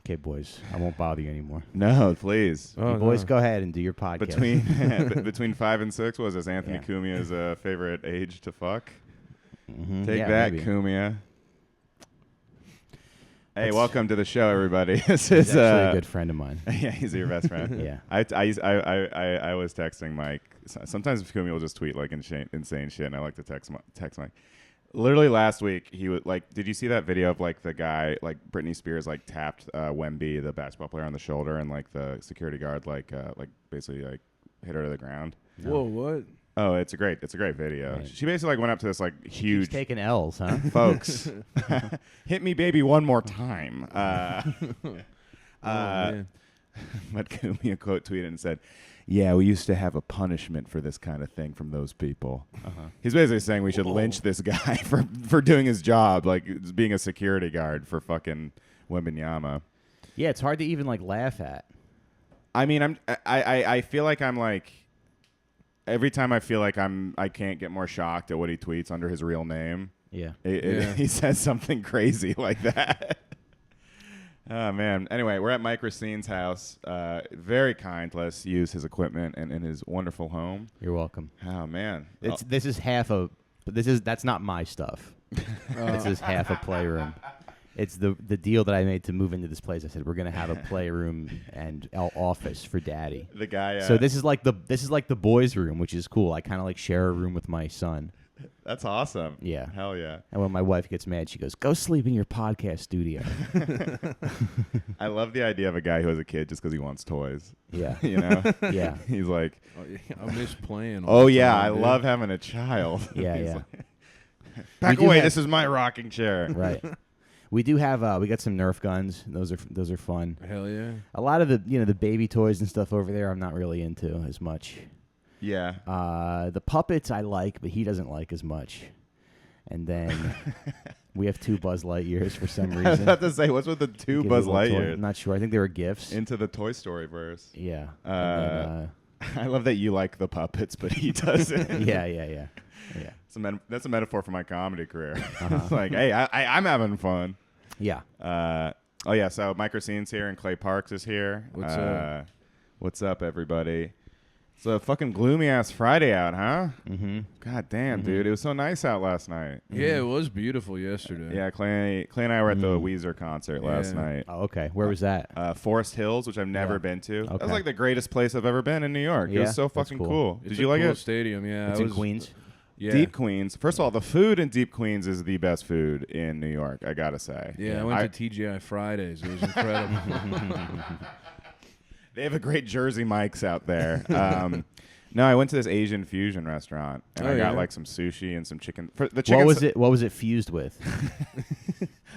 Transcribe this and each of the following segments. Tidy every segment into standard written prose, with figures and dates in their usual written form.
Okay, boys, I won't bother you anymore. No, please. You boys, go ahead and do your podcast. Between 5 and 6 was this Anthony Cumia's favorite age to fuck. Take that, maybe. Cumia. Hey, welcome to the show, everybody. This is He's actually a good friend of mine. Yeah, he's your best friend. Yeah. I was texting Mike. Sometimes Cumia will just tweet like insane shit, and I like to text Mike. Literally last week, he was like, "Did you see that video of like the guy, like Britney Spears, like tapped Wemby, the basketball player, on the shoulder, and like the security guard, like basically like hit her to the ground." No. Whoa, what? Oh, it's a great video. Right. She basically like went up to this like huge. She's taking L's, huh? Folks, hit me, baby, one more time. Man. But Cumia quote tweeted and said, "Yeah, we used to have a punishment for this kind of thing from those people." He's basically saying we should lynch this guy for doing his job, like being a security guard for fucking Wembanyama. Yeah, it's hard to even like laugh at. I mean, I feel like I'm like every time I feel like I can't get more shocked at what he tweets under his real name. Yeah, he says something crazy like that. Oh, man. Anyway, we're at Mike Recine's house. Very kind. Let's use his equipment and in his wonderful home. You're welcome. Oh, man. That's not my stuff. This is half a playroom. It's the deal that I made to move into this place. I said we're gonna have a playroom and office for Daddy. The guy. So this is like the boys' room, which is cool. I kind of like share a room with my son. That's awesome. Yeah. Hell yeah. And when my wife gets mad, she goes, "Go sleep in your podcast studio." I love the idea of a guy who has a kid just because he wants toys. Yeah. You know? Yeah. He's like, I miss playing. Oh, yeah, I love having a child. Yeah, He's yeah. Like, back away. This is my rocking chair. Right. We do have we got some Nerf guns. Those are fun. Hell yeah. A lot of the baby toys and stuff over there I'm not really into as much. Yeah. The puppets I like, but he doesn't like as much. And then we have 2 Buzz Lightyears for some reason. I was about to say, what's with the 2 Buzz Lightyears? I'm not sure. I think they were gifts. Into the Toy Story verse. Yeah. I love that you like the puppets, but he doesn't. Yeah. That's a metaphor for my comedy career. It's like, hey, I'm having fun. Yeah. Oh, yeah, so Mike Recine's here and Clay Parks is here. What's up? What's up, everybody? It's a fucking gloomy-ass Friday out, huh? Mm-hmm. God damn, dude. It was so nice out last night. Yeah, it was beautiful yesterday. Yeah, Clay and I were at the Weezer concert last night. Oh, okay. Where was that? Forest Hills, which I've never been to. Okay. That's like the greatest place I've ever been in New York. Yeah, it was so that's fucking cool. Did you like cool it? Stadium, yeah. It's in Queens. Yeah. Deep Queens. First of all, the food in Deep Queens is the best food in New York, I gotta say. Yeah, I went to TGI Fridays. It was incredible. They have a great Jersey Mike's out there. No, I went to this Asian fusion restaurant, and I got like some sushi and some chicken. The chicken What was it fused with?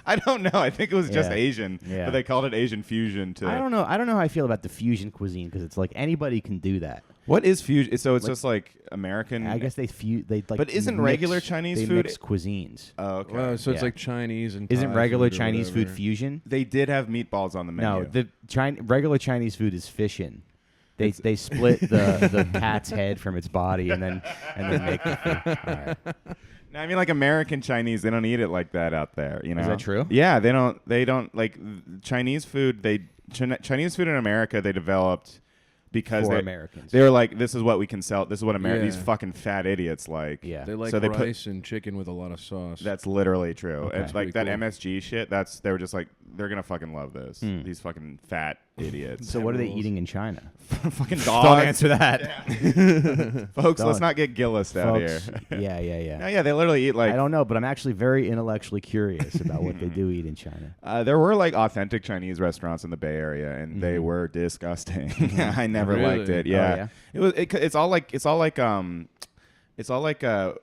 I don't know. I think it was just Asian, Yeah. but they called it Asian fusion. I don't know how I feel about the fusion cuisine because it's like anybody can do that. What is fusion? So it's just like American. I guess they like. But isn't regular Chinese food? They mix cuisines. Oh, okay. Well, so it's Yeah. like Chinese and Isn't Thai regular food or Chinese food whatever. fusion? They did have meatballs on the menu. No, the regular Chinese food is fission. They split the cat's head from its body and then make the food. All right. No, I mean like American Chinese. They don't eat it like that out there. You know? Is that true? Yeah, they don't. They don't like Chinese food. Chinese food in America they developed because For Americans. They were like, this is what we can sell. This is what these Yeah. fucking fat idiots like. Yeah. They like So they rice and chicken with a lot of sauce. That's literally true. Okay. It's like that Pretty cool. MSG shit. They were just like, they're gonna fucking love this. These fucking fat idiots. So what are they rules. eating in China? Fucking dogs. Don't answer that. Folks, let's Don't. not get Gillis out here. Folks, yeah. No, yeah, they literally eat like. I don't know, but I'm actually very intellectually curious about what they do eat in China. There were like authentic Chinese restaurants in the Bay Area, and they were disgusting. I never Really? liked it. Oh, Yeah, yeah? it's all like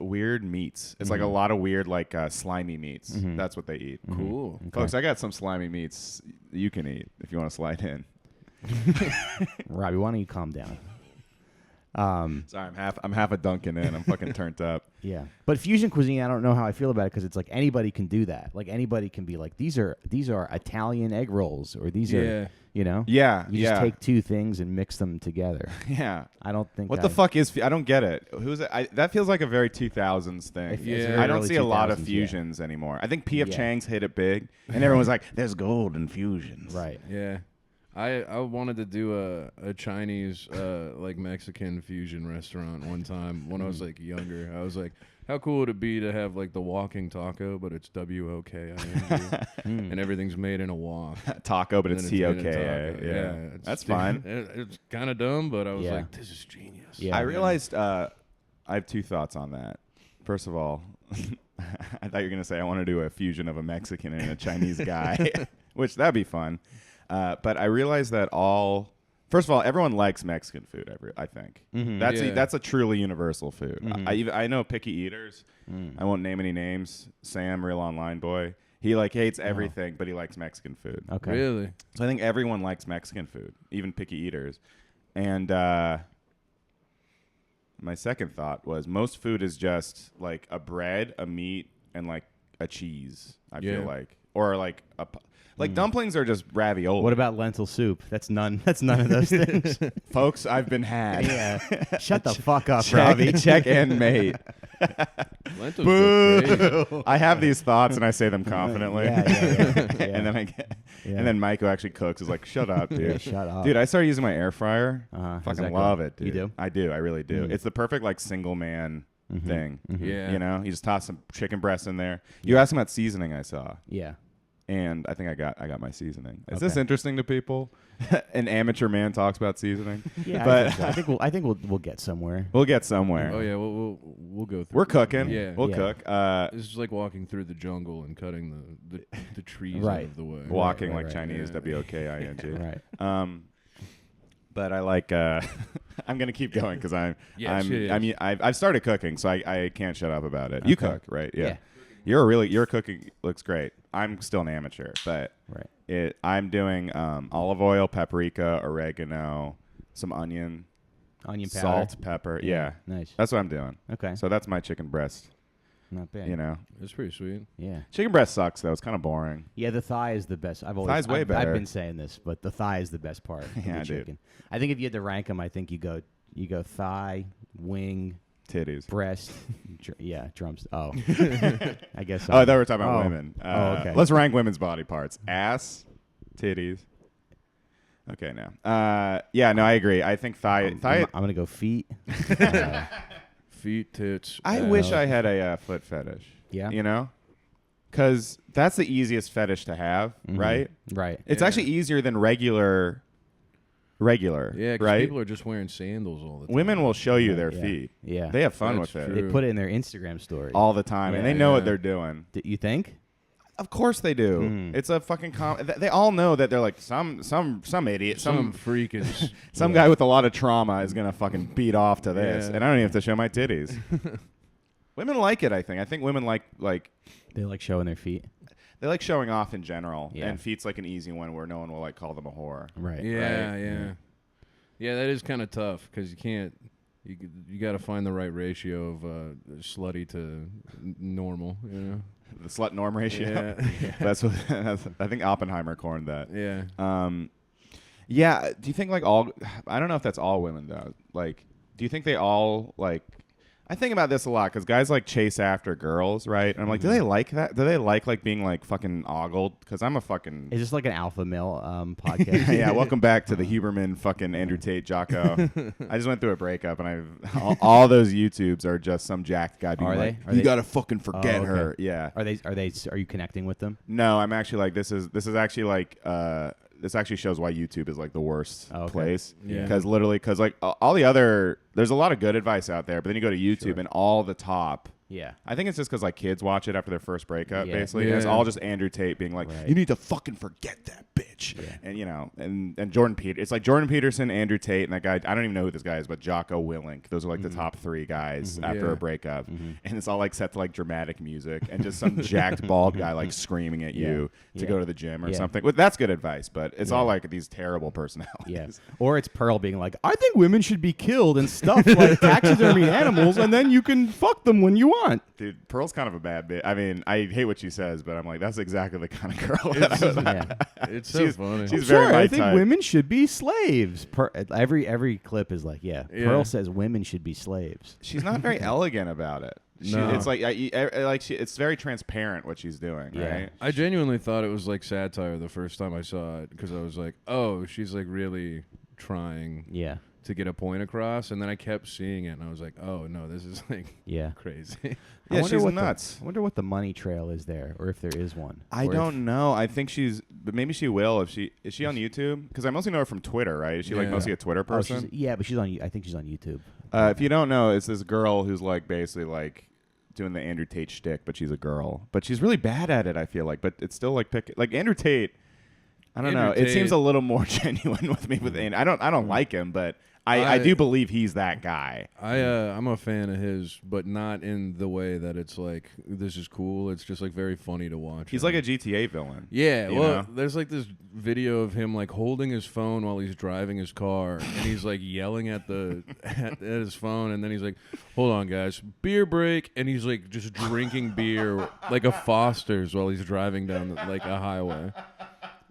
weird meats. It's like a lot of weird like slimy meats. That's what they eat. Cool. Folks, I got some slimy meats you can eat if you want to slide in. Robbie, why don't you calm down? Sorry, I'm half a Dunkin' in. I'm fucking turned up. Yeah, but fusion cuisine, I don't know how I feel about it because it's like anybody can do that. Like anybody can be like, these are Italian egg rolls, or these are, you know, Yeah, you just take two things and mix them together. Yeah. I don't think. What the fuck is? I don't get it. Who's it? That feels like a very 2000s thing. Yeah. I don't see a lot of 2000s, fusions anymore. I think P.F. Yeah. Chang's hit it big, and everyone's like, "There's gold in fusions." Right. Yeah. I wanted to do a Chinese like Mexican fusion restaurant one time when I was like younger. I was like, how cool would it be to have like the walking taco, but it's WOKING and everything's made in a wok. Taco, but And it's then made in TOK. taco. Yeah, that's stupid. fine. It's kind of dumb, but I was Yeah. like, this is genius. Yeah. I realized I have two thoughts on that. First of all, I thought you were gonna say I want to do a fusion of a Mexican and a Chinese guy, which that'd be fun. But I realized that first of all, everyone likes Mexican food. I think that's a truly universal food. I know picky eaters. I won't name any names. Sam, real online boy, he like hates everything, but he likes Mexican food. Okay. Really? So I think everyone likes Mexican food, even picky eaters. And my second thought was most food is just like a bread, a meat, and like a cheese. I feel like, or like dumplings are just ravioli. What about lentil soup? That's none. That's none of those things. Folks, I've been had. Yeah. Shut the fuck up, Robbie. Check and mate. Lentils are great. Boo! I have these thoughts and I say them confidently. Yeah. And then and then Mike, who actually cooks, is like, "Shut up, dude." Yeah, shut up. Dude, I started using my air fryer. How's Fucking that love go? it, dude. You do? I do. I really do. It's the perfect like single man thing. Yeah. You know, you just toss some chicken breasts in there. You asked about seasoning. I saw. Yeah. And I think I got my seasoning. Is this Okay. interesting to people? An amateur man talks about seasoning. Yeah, But I think we'll get somewhere. we'll get somewhere. Oh yeah, we'll go through. We're cooking. Yeah. We'll Yeah. cook. This is like walking through the jungle and cutting the trees Right. out of the way. Walking right, like right. Chinese, Yeah. WOKING. Right. But I like. I'm gonna keep going because Yes, it is. I mean, I've started cooking, so I can't shut up about it. You Okay. cook, right? Yeah. Your cooking looks great. I'm still an amateur, but Right. I'm doing olive oil, paprika, oregano, some onion Onion powder. salt, pepper. Yeah. Nice. That's what I'm doing. Okay. So that's my chicken breast. Not bad. You know, It's pretty sweet. Yeah. chicken breast sucks though. It's kind of boring. Yeah, the thigh is the best. Thigh's way I've better. been saying this, but the thigh is the best part. Of Yeah, the dude. chicken. I think if you had to rank them, I think you go thigh, wing, Titties. breast, drums. Oh, I guess. Oh, I thought we were talking about Oh. women. Okay. Let's rank women's body parts: ass, titties. Okay, now. Yeah, no, I agree. I think thigh. I'm gonna go feet. Uh, Feet, tits. I ass. wish I had a foot fetish. Yeah. You know, because that's the easiest fetish to have, right? Right. It's Yeah. actually easier than regular. Yeah, 'cause right? people are just wearing sandals all the time. Women will show you their Yeah. feet. Yeah. They have fun That's with it true. They put it in their Instagram story. all the time, and Yeah. they know what Yeah. they're doing. You think? Of course they do. Mm. It's a fucking they all know that they're like some idiot, Some freak is. some guy with a lot of trauma is gonna fucking beat off to this, Yeah. and I don't even have to show my titties. Women like it. I think women like They like showing their feet. they like showing off in general, Yeah. and feet's like an easy one where no one will like call them a whore. Right. Yeah, Right. yeah, yeah. That is kind of tough because you can't. You got to find the right ratio of slutty to normal. You know. The slut norm ratio. Yeah. That's what I think Oppenheimer coined that. Yeah. Yeah. Do you think like all? I don't know if that's all women though. Like, do you think they all like? I think about this a lot because guys like chase after girls, right? And I'm like, do they like that? Do they like being like fucking ogled? Because I'm a fucking. Is this like an alpha male podcast? Yeah, welcome back to the Huberman fucking Andrew Tate Jocko. I just went through a breakup, and all those YouTubes are just some jacked guy being Are like, they? Are "You they- gotta fucking forget Oh, okay. her." Yeah. Are you connecting with them? No, I'm actually like this is actually like this actually shows why YouTube is like the worst Oh, okay. place. Yeah. Because like all the other there's a lot of good advice out there, but then you go to YouTube and all the top. Yeah. I think it's just because like kids watch it after their first breakup, Yeah. basically. And it's Yeah. all just Andrew Tate being like, Right. "You need to fucking forget that bitch." bitch. And and Jordan Peterson. It's like Jordan Peterson, Andrew Tate, and that guy. I don't even know who this guy is, but Jocko Willink. Those are like the top 3 guys after a breakup, and it's all like set to like dramatic music and just some jacked bald guy like screaming at you to go to the gym or something. Well, that's good advice, but it's all like these terrible personalities. Yeah. Or it's Pearl being like, I think women should be killed and stuffed like taxidermy animals, and then you can fuck them when you want. Dude, Pearl's kind of a bad bitch. I mean, I hate what she says, but I'm like, that's exactly the kind of girl that I would. It's so funny. She's very my I think type. women should be slaves. Every clip is like, Pearl says women should be slaves. She's not very elegant about it. No. It's like it's very transparent what she's doing, right? I genuinely thought it was like satire the first time I saw it because I was like, oh, she's like really trying to get a point across, and then I kept seeing it and I was like, oh no, this is like crazy. Yeah, she's nuts. I wonder what the money trail is there, or if there is one. I don't know. I think but maybe she will. Is she on YouTube? Because I mostly know her from Twitter, right? Is she like mostly a Twitter person? But she's on. I think she's on YouTube. If you don't know, it's this girl who's like basically like doing the Andrew Tate shtick, but she's a girl. But she's really bad at it, I feel like. But it's still like Andrew Tate. I don't know. It seems a little more genuine with me with Andrew. I don't like him, but I do believe he's that guy. I'm a fan of his, but not in the way that it's like this is cool. It's just like very funny to watch. He's like a GTA villain. Yeah, you know? There's like this video of him like holding his phone while he's driving his car, and he's like yelling at at his phone, and then he's like, "Hold on, guys, beer break," and he's like just drinking beer like a Foster's while he's driving down like a highway.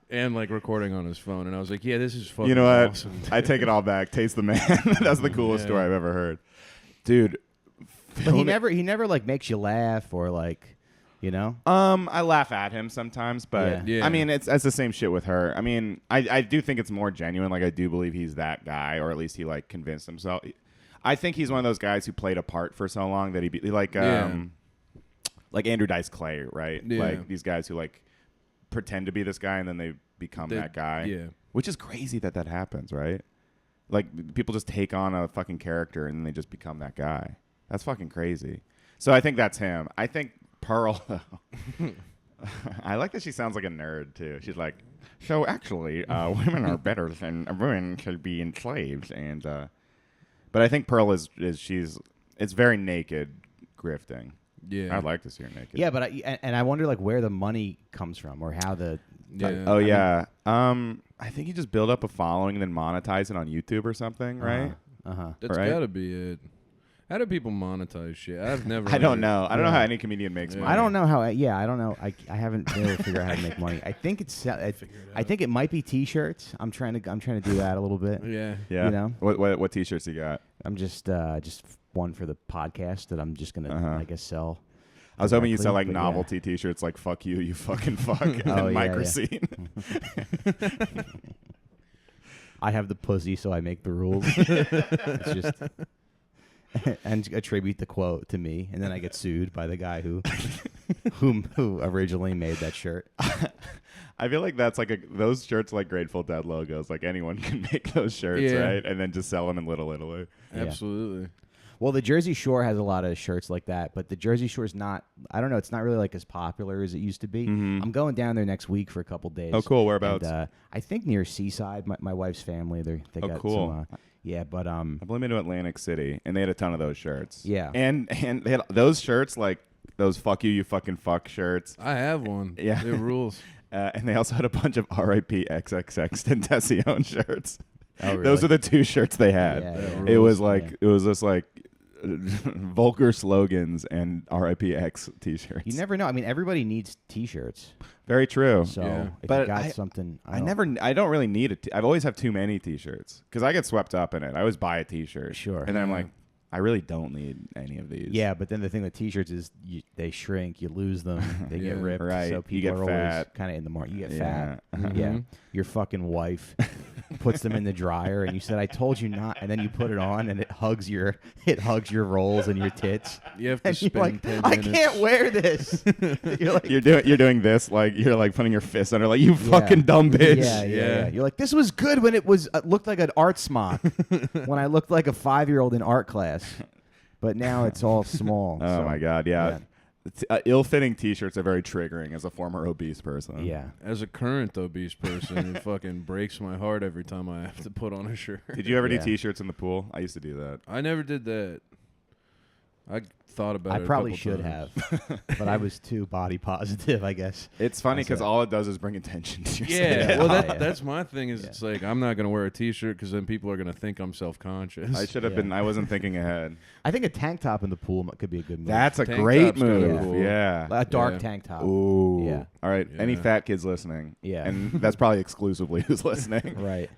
And like recording on his phone, and I was like, "Yeah, this is fucking." You know what? Awesome, I take it all back. Taste the man. That's the coolest story I've ever heard, dude. But he never like makes you laugh or like, you know. I laugh at him sometimes, but Yeah. I mean, it's the same shit with her. I mean, I do think it's more genuine. Like I do believe he's that guy, or at least he like convinced himself. I think he's one of those guys who played a part for so long that he like Andrew Dice Clay, right? Yeah. Like these guys who like pretend to be this guy and then they become that guy. Yeah. Which is crazy that happens, right? Like people just take on a fucking character and then they just become that guy. That's fucking crazy. So I think that's him. I think Pearl, I like that she sounds like a nerd too. She's like, so actually, women are better than women should be enslaved. And but I think Pearl it's very naked grifting. Yeah, I'd like to see her naked. Yeah, but I wonder like where the money comes from or how the. I think you just build up a following and then monetize it on YouTube or something, right? That's gotta be it. How do people monetize shit? I've never. I don't know. I don't know how any comedian makes money. I don't know how. I don't know. I haven't been able to figure out how to make money. I think I think it might be T-shirts. I'm trying to do that a little bit. Yeah. You know. What T-shirts you got? I'm just one for the podcast that I'm just gonna I guess sell. I was hoping you'd sell like novelty T-shirts like "fuck you, you fucking fuck" and Mike Recine. I have the pussy, so I make the rules. It's just and attribute the quote to me, and then I get sued by the guy who originally made that shirt. I feel like that's like those shirts like Grateful Dead logos. Like anyone can make those shirts, right? And then just sell them in Little Italy. Absolutely. Well, the Jersey Shore has a lot of shirts like that, but the Jersey Shore is not. I don't know. It's not really like as popular as it used to be. I'm going down there next week for a couple days. Oh, cool. Whereabouts? And, I think near Seaside. My wife's family. They got cool. some. But I've only been to Atlantic City, and they had a ton of those shirts. Yeah, and they had those shirts like those "fuck you, you fucking fuck" shirts. I have one. Yeah, it rules. And they also had a bunch of R.I.P. XXX Tentacion shirts. Oh, really? Those are the two shirts they had. It was just like vulgar slogans and RIPX T-shirts. You never know. I mean, everybody needs T-shirts. Very true. So if you got something, I don't really need it. I've always have too many T-shirts because I get swept up in it. I always buy a T-shirt. Sure. And then I'm like, I really don't need any of these. Yeah, but then the thing with T-shirts is they shrink, you lose them, they get ripped. Right. So people you get are fat. always kind of in the market. You get fat. Yeah. Your fucking wife puts them in the dryer, and you said, "I told you not," and then you put it on, and it hugs your rolls and your tits. You have to and spend you're like, 10 I minutes. can't wear this. You're like, you're doing this like you're like putting your fist under like you fucking dumb bitch. Yeah. You're like, this was good when it was looked like an art smock, when I looked like a 5-year-old in art class. But now it's all small. Oh, so, my God, yeah. ill-fitting T-shirts are very triggering as a former obese person. Yeah. As a current obese person, it fucking breaks my heart every time I have to put on a shirt. Did you ever do Yeah. T-shirts in the pool? I used to do that. I never did that. I thought about it. I probably a should couple times. have, but I was too body positive, I guess. It's funny That's because it. all it does is bring attention to yourself. Yeah, well, Yeah. that's my thing. Is it's like I'm not gonna wear a T-shirt because then people are gonna think I'm self-conscious. I should have Yeah. been. I wasn't thinking ahead. I think a tank top in the pool could be a good move. That's a Tank great top's kinda move. cool. Yeah. a dark Yeah. tank top. Ooh. Yeah. All right. Any Yeah. fat kids listening? Yeah. And that's probably exclusively who's listening. Right.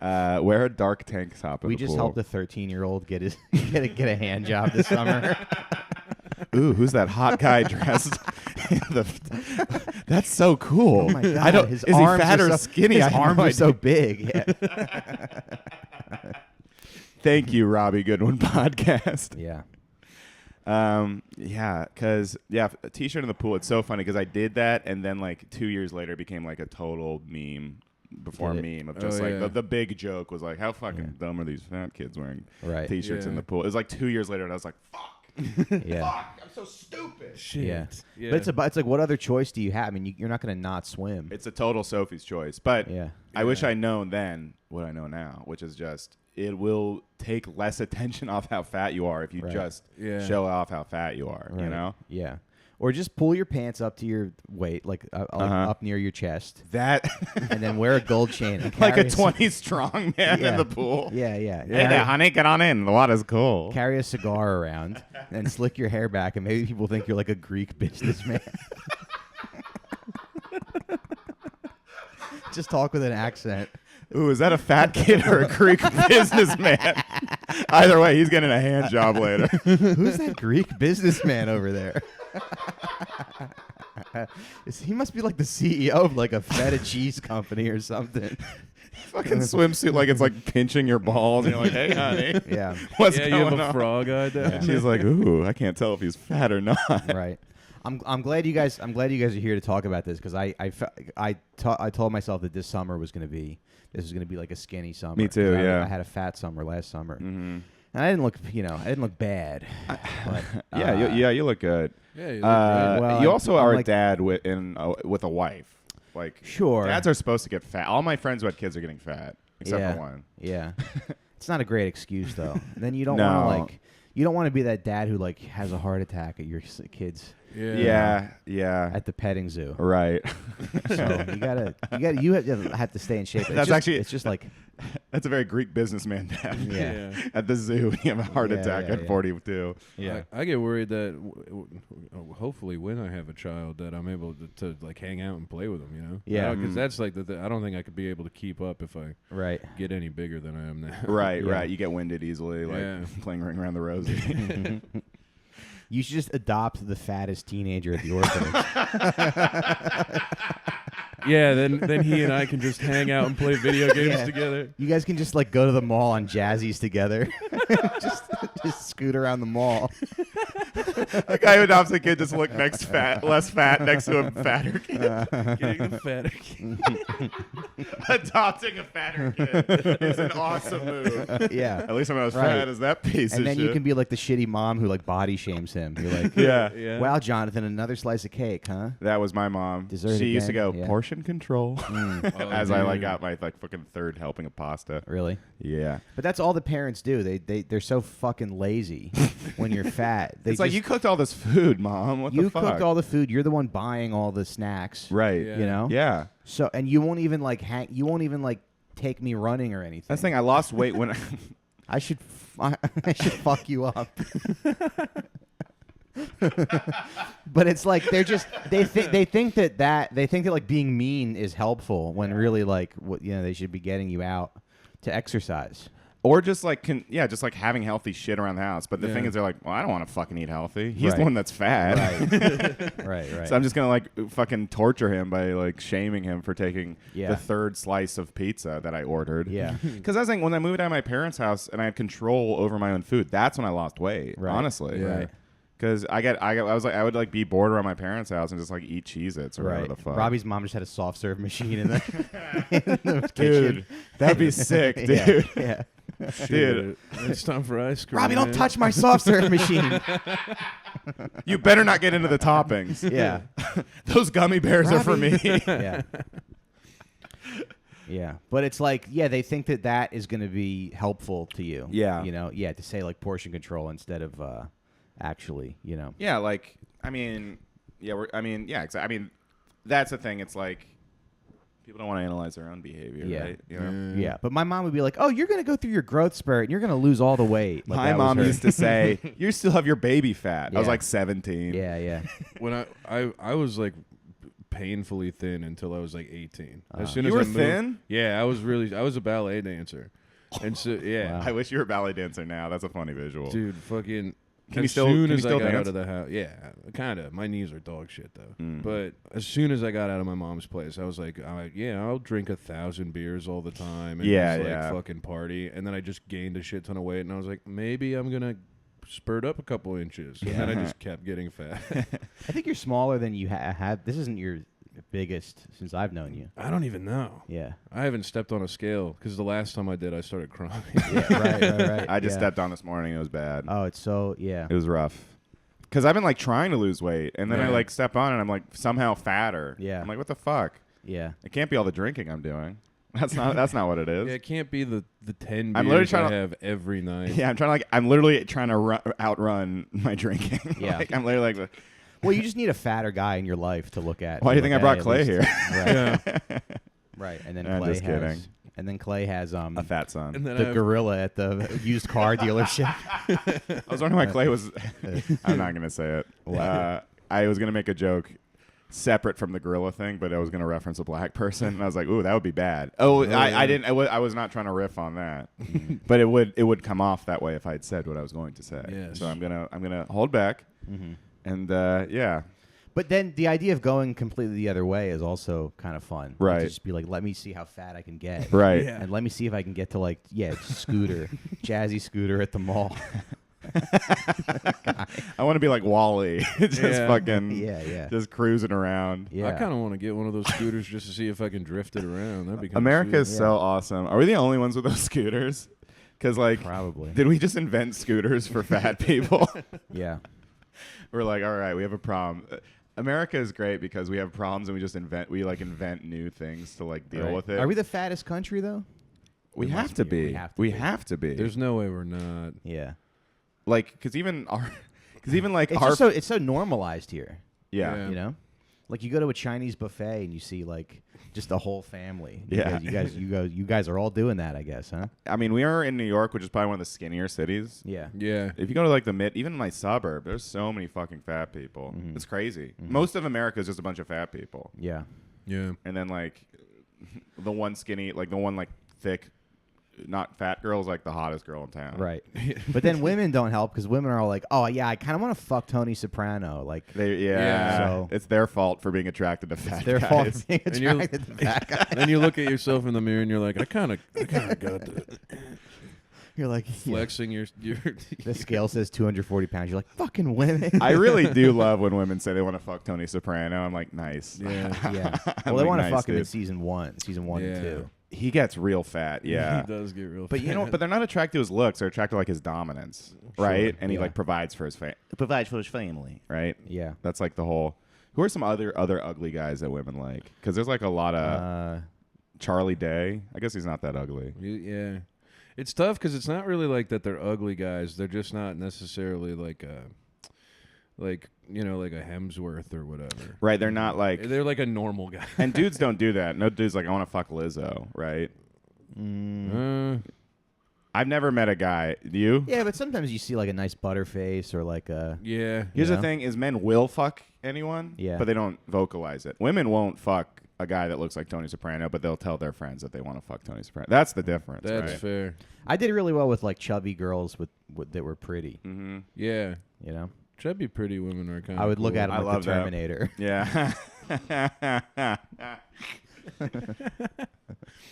Wear a dark tank top. In We the just pool. helped a 13-year-old get his get a hand job this summer. Ooh, who's that hot guy dressed? That's so cool. Oh my god! I don't. His Is he arms fat are or so, skinny? His I have arms no are so idea. big. Yeah. Thank you, Robbie Goodwin podcast. Yeah. Yeah, because a T-shirt in the pool. It's so funny because I did that, and then like 2 years later, it became like a total meme. Before Did it? meme of just Oh, like yeah. the big joke was like, how fucking Yeah. dumb are these fat kids wearing Right. T-shirts in Yeah. the pool? It was like 2 years later, and I was like, fuck, Yeah. fuck, I'm so stupid. Shit. Yeah. Yeah. But it's like, what other choice do you have? I mean, you're not going to not swim. It's a total Sophie's choice, but Yeah. I wish Yeah. I'd known then what I know now, which is just it will take less attention off how fat you are if you Right. just Yeah. show off how fat you are. You Right. know Yeah. Or just pull your pants up to your weight, like up near your chest, that and then wear a gold chain. And like a carry 20 strong man Yeah. in the pool. Yeah, yeah. Hey there, honey, get on in. The water's cool. Carry a cigar around and slick your hair back, and maybe people think you're like a Greek businessman. Just talk with an accent. Ooh, is that a fat kid or a Greek businessman? Either way, he's getting a hand job later. Who's that Greek businessman over there? He must be like the CEO of like a feta cheese company or something. Fucking swimsuit like it's like pinching your balls. And you're like, hey, honey, Yeah, what's Yeah, you going have a on? frog eye there. And she's like, ooh, I can't tell if he's fat or not. right. I'm glad you guys are here to talk about this because I told myself that this summer was going to be like a skinny summer. Me too, 'Cause yeah. I had a fat summer last summer, Mm-hmm. and I didn't look bad. But, Yeah, you look good. Yeah, you look great. Well, You also I'm are a like- dad with a wife. Like, Sure. dads are supposed to get fat. All my friends who had kids are getting fat, except Yeah. for one. Yeah, it's not a great excuse though. And then you don't No. want to you don't want to be that dad who like has a heart attack at your kids Yeah. at the petting zoo. Right. So you have to stay in shape. It's just like That's a very Greek businessman dad. Yeah. At the zoo, you have a heart Yeah, attack yeah, at yeah. 42. I get worried that hopefully when I have a child that I'm able to like hang out and play with them, you know? Yeah. Because that's like I don't think I could be able to keep up if I right. get any bigger than I am now. Right, Yeah. right. You get winded easily, like Yeah. playing Ring Around the Rosie. You should just adopt the fattest teenager at the orphanage. Yeah, then he and I can just hang out and play video games Yeah. together. You guys can just like go to the mall on Jazzies together. just scoot around the mall. The guy who adopts a kid just look less fat next to a fatter kid. Getting the fatter kid. Adopting a fatter kid is an awesome move. Yeah. At least I'm not as Right. fat as that piece And of then shit. you can be like the shitty mom who like body shames him. You're like, Yeah. Yeah. wow, Jonathan, another slice of cake, huh? That was my mom. Dessert she used to again? go Yeah. portion control Oh, as I like dude. got my like fucking third helping of pasta. Really? Yeah. But that's all the parents do. They're so fucking lazy when you're fat. It's like you cooked all this food, Mom. What you the fuck? cooked all the food. You're the one buying all the snacks. right. Yeah. You know? Yeah. So and you won't even like take me running or anything. That's the thing. I lost weight when I should fuck you up. But it's like they think that like being mean is helpful when really like they should be getting you out to exercise. or just like just like having healthy shit around the house. But the thing Yeah. is, they're like, well, I don't want to fucking eat healthy. He's Right. the one that's fat. Right. So I'm just gonna like fucking torture him by like shaming him for taking Yeah. the third slice of pizza that I ordered. Yeah. Because I was like, when I moved out of my parents' house and I had control over my own food, that's when I lost weight. Right. Honestly. Yeah. Right. Because I would like be bored around my parents' house and just like eat Cheez-Its or whatever Right. the fuck. Robbie's mom just had a soft serve machine in the, in the Dude, kitchen. that'd be sick, dude. Yeah. Yeah. Dude. It's time for ice cream. Robbie, don't man. touch my soft serve machine. You better not get into the toppings. Yeah. Those gummy bears are for me. Yeah. Yeah. But it's like, yeah, they think that is going to be helpful to you. Yeah. You know, yeah, to say like portion control instead of actually, you know. Yeah, like, I mean, exactly. I mean, that's the thing. It's like people don't want to analyze their own behavior, Yeah. right? You know? Yeah. But my mom would be like, oh, you're going to go through your growth spurt and you're going to lose all the weight. Like, My that was mom her- used to say, "You still have your baby fat." I was Yeah. like 17. Yeah, yeah. When I was like painfully thin until I was like 18. As soon You as were I moved, thin? Yeah, I was a ballet dancer, and so yeah, Wow. I wish you were a ballet dancer now. That's a funny visual. dude, fucking. Can you as still- soon can you as still I got dance? out of the house, yeah, kind of. My knees are dog shit though. Mm. But as soon as I got out of my mom's place, I was like, yeah, I'll drink 1,000 beers all the time and Yeah, just, yeah. fucking party. And then I just gained a shit ton of weight, and I was like, maybe I'm gonna spurt up a couple inches, and then I just kept getting fat. I think you're smaller than you had. This isn't your biggest since I've known you. I don't even know. Yeah. I haven't stepped on a scale because the last time I did, I started crying. Yeah, right. I just yeah. stepped on this morning. It was bad. Oh, it's so, yeah. It was rough. Because I've been like trying to lose weight, and then I Yeah. like step on and I'm like somehow fatter. Yeah. I'm like, what the fuck? Yeah. It can't be all the drinking I'm doing. That's not what it is. Yeah, it can't be the 10 I'm literally beers trying I to- have every night. Yeah, I'm literally trying to outrun my drinking. Yeah. Like, I'm literally like, Well, you just need a fatter guy in your life to look at. why do you think I brought At Clay least- here? Right. Yeah. Right. And then I'm Clay just has. kidding. And then Clay has A fat son. And then the I have- gorilla at the used car dealership. I was wondering why Clay was. I'm not gonna say it. I was gonna make a joke separate from the gorilla thing, but I was gonna reference a black person, and I was like, "Ooh, that would be bad." Oh, yeah. I didn't. I was not trying to riff on that, but it would come off that way if I had said what I was going to say. Yes. So I'm gonna hold back, and yeah, But then the idea of going completely the other way is also kind of fun. Like, Right. to just be like, let me see how fat I can get. right. Yeah. And let me see if I can get to like, Scooter, Jazzy Scooter at the mall. I want to be like Wally, just Yeah. fucking, Yeah. just cruising around. Yeah. I kind of want to get one of those scooters just to see if I can drift it around. That'd be kinda America is sweet. so awesome. Are we the only ones with those scooters? Because like, Probably. did we just invent scooters for fat people? Yeah. We're like, all right, we have a problem. America is great because we have problems and we just invent new things to like deal Right. with it. Are we the fattest country though? We We have must to be. be. We have to We be. have to be. There's no way we're not. Yeah. like, because even like It's our just so it's so normalized here. yeah. Yeah. You know, like you go to a Chinese buffet and you see like just a whole family. Yeah. You guys are all doing that, I guess, huh? I mean, we are in New York, which is probably one of the skinnier cities. Yeah. Yeah. If you go to like even my suburb, there's so many fucking fat people. Mhm. It's crazy. Mhm. Most of America is just a bunch of fat people, Yeah. Yeah. and then like the one skinny, like the one like thick, not fat girl is like the hottest girl in town. Right. But then women don't help because women are all like, oh yeah, I kind of want to fuck Tony Soprano. Like Yeah. So- it's their fault for being attracted to fat it's their guys. fault for being And you're- attracted to that guy. Then you look at yourself in the mirror and you're like, I kind of got the You're like flexing your The scale says 240 pounds. You're like fucking women. I really do love when women say they want to fuck Tony Soprano. I'm like, nice. Yeah. Yeah. I'm Well, they like, want to nice, fuck him in dude. season one Yeah. and 2. He gets real fat, yeah. He does get real But you know, fat. but they're not attracted to his looks. They're attracted to like his dominance, right? And he yeah. like provides for his family, right? Yeah. That's like the whole. Who are some other ugly guys that women like? Because there's like a lot of Charlie Day. I guess he's not that ugly. Yeah. It's tough because it's not really like that they're ugly guys. They're just not necessarily like like a Hemsworth or whatever. Right? They're not like. They're like a normal guy. And dudes don't do that. No dude's like, I want to fuck Lizzo, right? I've never met a guy. You? Yeah, but sometimes you see like a nice butterface or like a Yeah. Here's Yeah. the thing: is men will fuck anyone, Yeah. but they don't vocalize it. Women won't fuck a guy that looks like Tony Soprano, but they'll tell their friends that they want to fuck Tony Soprano. That's the difference. That's right? fair. I did really well with like chubby girls with that were pretty. Mm-hmm. Yeah. You know, Chubby pretty women are kind of I would look at I them like love the that. Terminator. Yeah.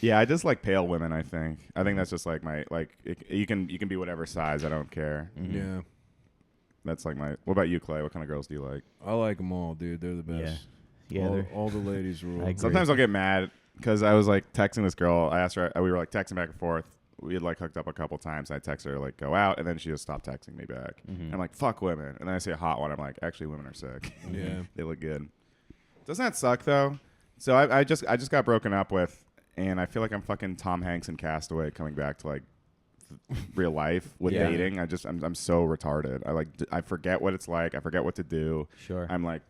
Yeah, I just like pale women. I think that's just like my you can be whatever size. I don't care. Mhm. Yeah. That's like my. What about you, Clay? What kind of girls do you like? I like them all, dude. They're the best. Yeah, all, they're- all the ladies rule. I agree. Sometimes I'll get mad because I was like texting this girl. I asked her. We were like texting back and forth we had like hooked up a couple times. I texted her to like go out, and then she just stopped texting me back. And I'm like, fuck women. And then I see a hot one. I'm like, actually, women are sick. Yeah. They look good. Doesn't that suck though? So I just got broken up with, and I feel like I'm fucking Tom Hanks in Castaway coming back to like real life with dating. I'm so retarded. I forget what it's like. I forget what to do. Sure. I'm like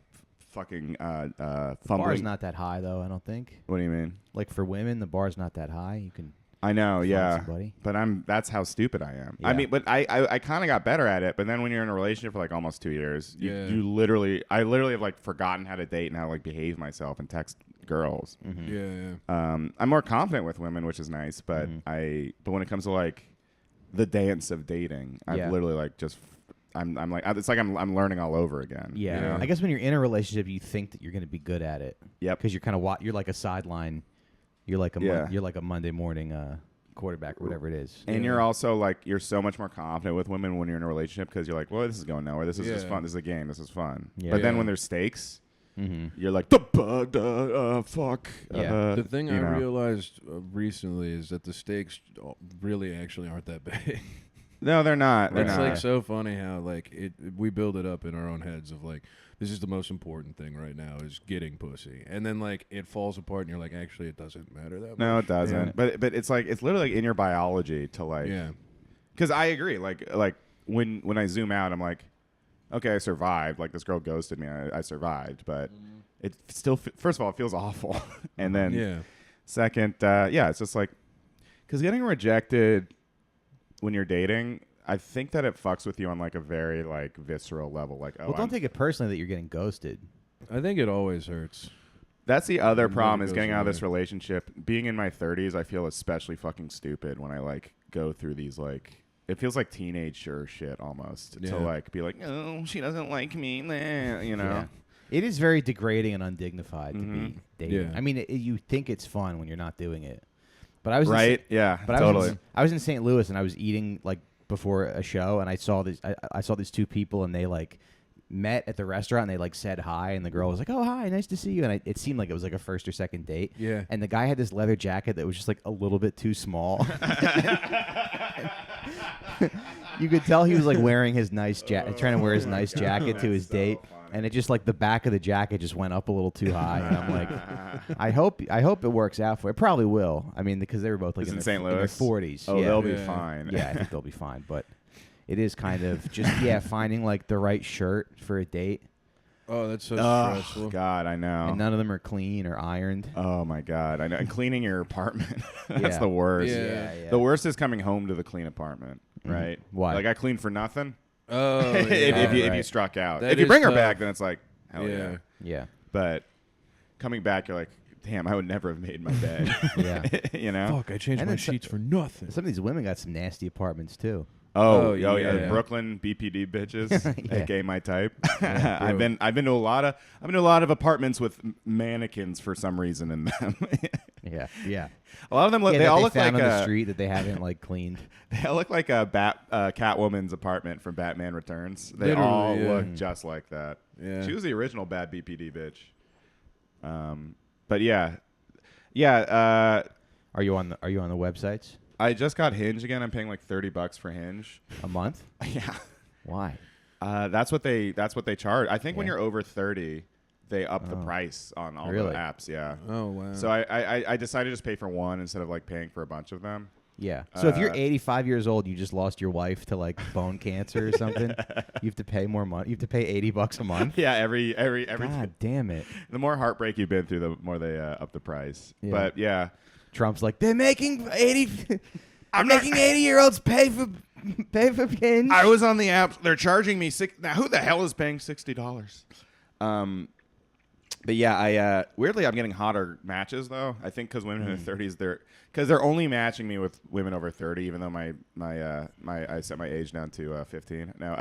fucking The fumbling. bar's not that high though. I don't think. What do you mean? Like for women, the bar's not that high. You can. I know, find yeah. somebody. But that's how stupid I am. Yeah. I mean, but I kind of got better at it. But then when you're in a relationship for like almost 2 years, you literally have like forgotten how to date and how to like behave myself and text girls. Yeah. I'm more confident with women, which is nice. But but when it comes to like the dance of dating, I'm literally like just I'm like it's like I'm learning all over again. Yeah. you know? I guess when you're in a relationship, you think that you're going to be good at it. Yep. Because you're kind of you're like a sideline. You're like you're like a Monday morning quarterback or whatever it is. And you're also like you're so much more confident with women when you're in a relationship because you're like, well, this is going nowhere. This is just fun. This is a game. This is fun. Yeah. But then when there's stakes, you're like fuck. Yeah. The thing I realized recently is that the stakes really actually aren't that big. No, they're not. It's like so funny how like we build it up in our own heads of like this is the most important thing right now is getting pussy, and then like it falls apart and you're like actually it doesn't matter that much. No, it doesn't. Yeah. But it's like it's literally like in your biology to like. Yeah. Because I agree. Like when I zoom out, I'm like, okay, I survived. Like this girl ghosted me. I survived, but it still first of all it feels awful, and then second, it's just like because getting rejected when you're dating, I think that it fucks with you on like a very like visceral level. Like, oh, Well, don't take it personally that you're getting ghosted. I think it always hurts. That's the other It problem never is goes getting out of away. this relationship. Being in my 30s, I feel especially fucking stupid when I like go through these like. It feels like teenager shit almost to like be like, oh, she doesn't like me, nah, you know. Yeah. It is very degrading and undignified to be dating. Yeah. I mean, you think it's fun when you're not doing it. But I was Right? Yeah, But totally. I was in St. Louis and I was eating like before a show and I saw these two people and they like met at the restaurant and they like said hi and the girl was like, oh hi, nice to see you, and it seemed like it was like a first or second date. Yeah. And the guy had this leather jacket that was just like a little bit too small. You could tell he was like wearing his nice jacket, trying to wear his nice jacket to his date. And it just like the back of the jacket just went up a little too high. And I'm like, I hope it works out for it. Probably will. I mean, because they were both like in St. their 40s. Oh, yeah. they'll be fine. Yeah, I think they'll be fine. But it is kind of just finding like the right shirt for a date. Oh, that's so Oh stressful. God, I know. And none of them are clean or ironed. Oh my God, I know. And cleaning your apartment, that's Yeah. the worst. Yeah. The worst is coming home to the clean apartment, right? Why? Like I cleaned for nothing. Oh, if you right. struck out, That if you is bring her tough. back, then it's like hell yeah. Yeah. Yeah. But coming back, you're like, damn, I would never have made my bed. Yeah. You know? Fuck, I changed And my then so- sheets for nothing. Some of these women got some nasty apartments too. Oh, Oh, yeah. yeah. Brooklyn BPD bitches, Yeah. aka my type. Yeah, I've been to a lot of apartments with mannequins for some reason in them. Yeah. Yeah. A lot of them look. Yeah, they that all they look like found on the street that they haven't like cleaned. They all look like a Catwoman's apartment from Batman Returns. They Literally, all yeah. look just like that. Yeah. She was the original bad BPD bitch. But yeah. Are you on the websites I just got Hinge again. I'm paying like $30 for Hinge. a month? Yeah. Why? That's what they charge. I think when Yeah. you're over 30, they up the price on all Really? the apps. Yeah. Oh, wow. So I decided to just pay for one instead of like paying for a bunch of them. Yeah. So if you're Uh, 85 years old, you just lost your wife to like bone cancer or something. You have to pay more money. You have to pay $80 a month. Yeah. Every God damn it. the more heartbreak you've been through, the more they up the price. Yeah. But yeah. Trump's like, they're making 80. I'm making 80-year-olds pay for Hinge. I was on the app. They're charging me now. Who the hell is paying $60? But yeah, I weirdly I'm getting hotter matches though. I think because women in their 30s, they're only matching me with women over 30, even though my I set my age down to 15. No,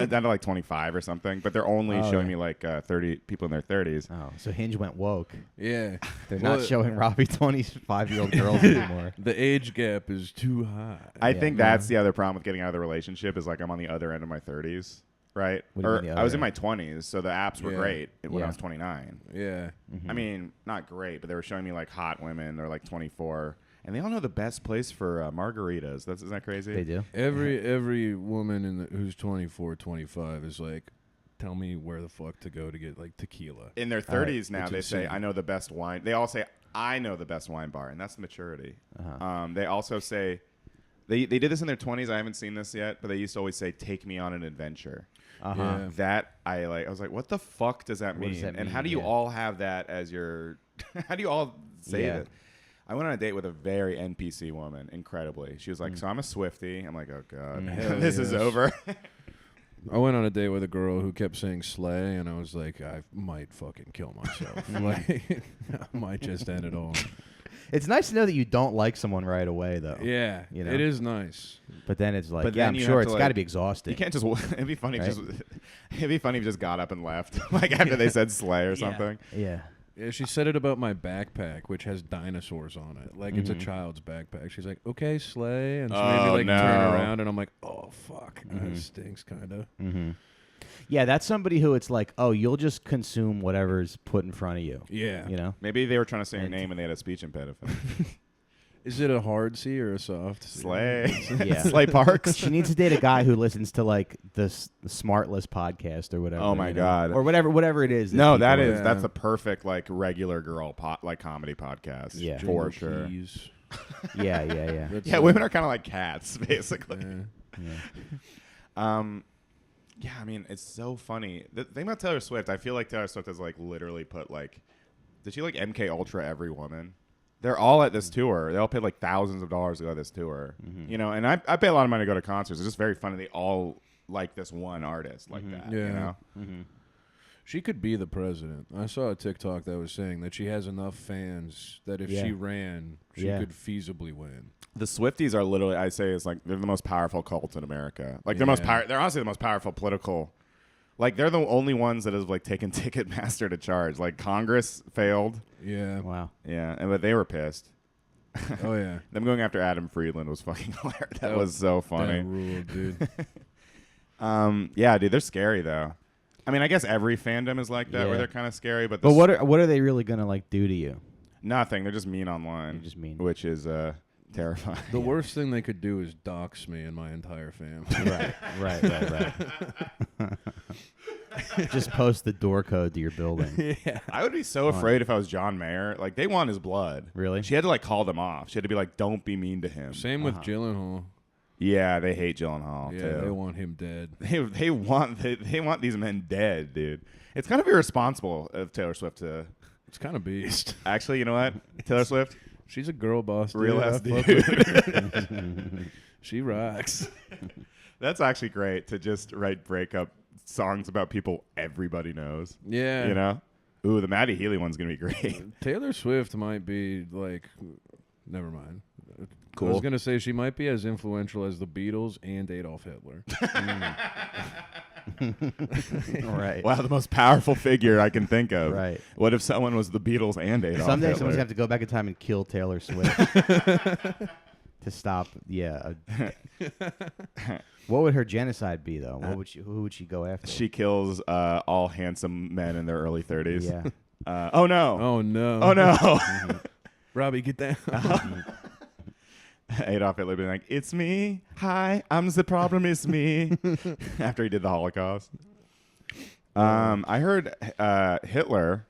down to like 25 or something. But they're only Oh, showing yeah. me like 30 people in their 30s. Oh, so Hinge went woke. yeah. They're Well, not showing Robbie 25-year-old girls anymore. The age gap is too high. I Yeah. think that's the other problem with getting out of the relationship is like I'm on the other end of my 30s. Right? What do you Or mean the I was other in my 20s, so the apps were Yeah. great when Yeah. I was 29. Yeah. I mean, not great, but they were showing me like hot women. They're like 24, And they all know the best place for margaritas. Isn't that crazy? They do. Every woman who's 24, 25 is like, tell me where the fuck to go to get like tequila. In their 30s now, It's they say, insane. I know the best wine. They all say, I know the best wine bar, and that's the maturity. Uh-huh. They also say, they did this in their 20s. I haven't seen this yet, but they used to always say, take me on an adventure. Uh-huh. Yeah. That I was like, what the fuck does that What mean? does that And how mean? do you Yeah. all have that as your, how do you all say Yeah. that? I went on a date with a very NPC woman, incredibly. She was like, so I'm a Swiftie. I'm like, oh, God, Hell this is yes. over. I went on a date with a girl who kept saying slay, and I was like, I might fucking kill myself. Like, I might just end it all. It's nice to know that you don't like someone right away, though. Yeah, You know? it is nice. But then it's like, But yeah, then I'm you sure have it's to, got to like- be exhausting. You can't just, it'd be funny if Right? it'd be funny if you just got up and left, like after they said slay or something. Yeah. Yeah, she said it about my backpack, which has dinosaurs on it. Like, it's a child's backpack. She's like, okay, slay. And she made me, Oh, like, no. turn around, and I'm like, oh, fuck. It stinks, kind of. Mm-hmm. Yeah, that's somebody who it's like, oh, you'll just consume whatever's put in front of you. Yeah. You know? Maybe they were trying to say your And- name and they had a speech impediment. Is it a hard C or a soft C? Slay. Yeah. Slay Parks. She needs to date a guy who listens to like the Smartless podcast or whatever. Oh, my you know? God. Or whatever it is. No, people that are- is Yeah. that's a perfect like regular girl like comedy podcast. Yeah. for Jingle sure. keys. Yeah, yeah, yeah. That's Yeah, it. women are kind of like cats, basically. Yeah. yeah. Yeah, I mean, it's so funny. The thing about Taylor Swift, I feel like Taylor Swift has like literally put like, did she like MK Ultra every woman? They're all at this tour. They all paid like thousands of dollars to go to this tour. You know, and I pay a lot of money to go to concerts. It's just very funny. They all like this one artist like that. You Yeah. know? Mm-hmm. She could be the president. I saw a TikTok that was saying that she has enough fans that if Yeah. she ran, she Yeah. could feasibly win. The Swifties are literally, I say, it's like they're the most powerful cult in America. Like they're Yeah. they're honestly the most powerful political. Like they're the only ones that have like taken Ticketmaster to charge. Like Congress failed. Yeah. Wow. Yeah, but they were pissed. Oh, yeah. Them going after Adam Friedland was fucking hilarious. That That- was so That funny. ruled, dude. Yeah, dude, they're scary though. I mean, I guess every fandom is like that, Yeah. where they're kind of scary. But But what are they really gonna like do to you? Nothing. They're just mean online. They're just mean. which is terrifying. The worst thing they could do is dox me and my entire family. Right. Just post the door code to your building. Yeah. I would be so afraid if I was John Mayer. Like they want his blood. Really? She had to like call them off. She had to be like, "Don't be mean to him." Same with Gyllenhaal. Yeah, they hate Gyllenhaal Yeah, they too. want him dead. They want these men dead, dude. It's kind of irresponsible of Taylor Swift to It's kind of beast. actually. You know what? Taylor Swift, She's a girl boss. Dude. real I ass fuck dude. with her. She rocks. That's actually great to just write breakup songs about people everybody knows. Yeah. You know? Ooh, the Maddie Healy one's gonna be great. Taylor Swift might be like, never mind. I Cool. was gonna say she might be as influential as the Beatles and Adolf Hitler. Right. Wow, the most powerful figure I can think of. Right. What if someone was the Beatles and Adolf Someday Hitler? someone's gonna have to go back in time and kill Taylor Swift to stop. Yeah. What would her genocide be though? Who would she go after? She kills all handsome men in their early 30s. Yeah. Oh no. Oh no. Oh no. Robbie, get down. Adolf Hitler being like, "It's me. Hi, I'm the problem. It's me." After he did the Holocaust. I heard Hitler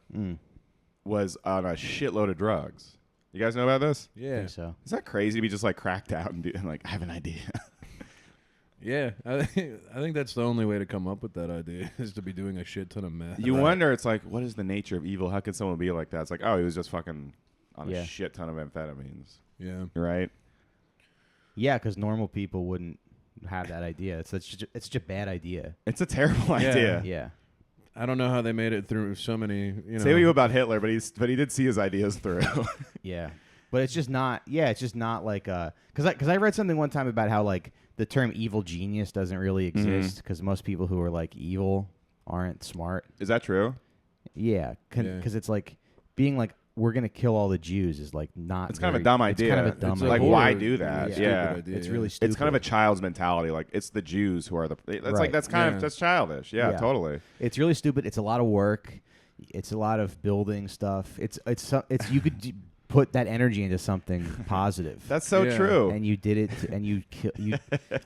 was on a shitload of drugs. You guys know about this? I Yeah. think so. Is that crazy to be just like cracked out and like, I have an idea? Yeah. I think that's the only way to come up with that idea is to be doing a shit ton of meth. You wonder, it's like, what is the nature of evil? How could someone be like that? It's like, oh, he was just fucking on Yeah. a shit ton of amphetamines. Yeah. Right? Yeah, because normal people wouldn't have that idea. It's such a bad idea. It's a terrible Yeah. idea. Yeah. I don't know how they made it through so many, you know. Say what you about Hitler, but he did see his ideas through. Yeah. But it's just not. Yeah, it's just not like because I read something one time about how like the term evil genius doesn't really exist because most people who are like evil aren't smart. Is that true? Yeah, because it's like being like we're gonna kill all the Jews is like not. It's kind of a dumb idea. It's kind of a dumb It's a like, idea. why horror- do that? yeah, Yeah. stupid idea, It's yeah. really stupid. It's kind of a child's mentality. Like, it's the Jews who are the. That's like Right. that's kind Yeah. of that's childish. Yeah, Yeah. totally. It's really stupid. It's a lot of work. It's a lot of building stuff. It's you could put that energy into something positive. That's so Yeah. true. And you did it, and you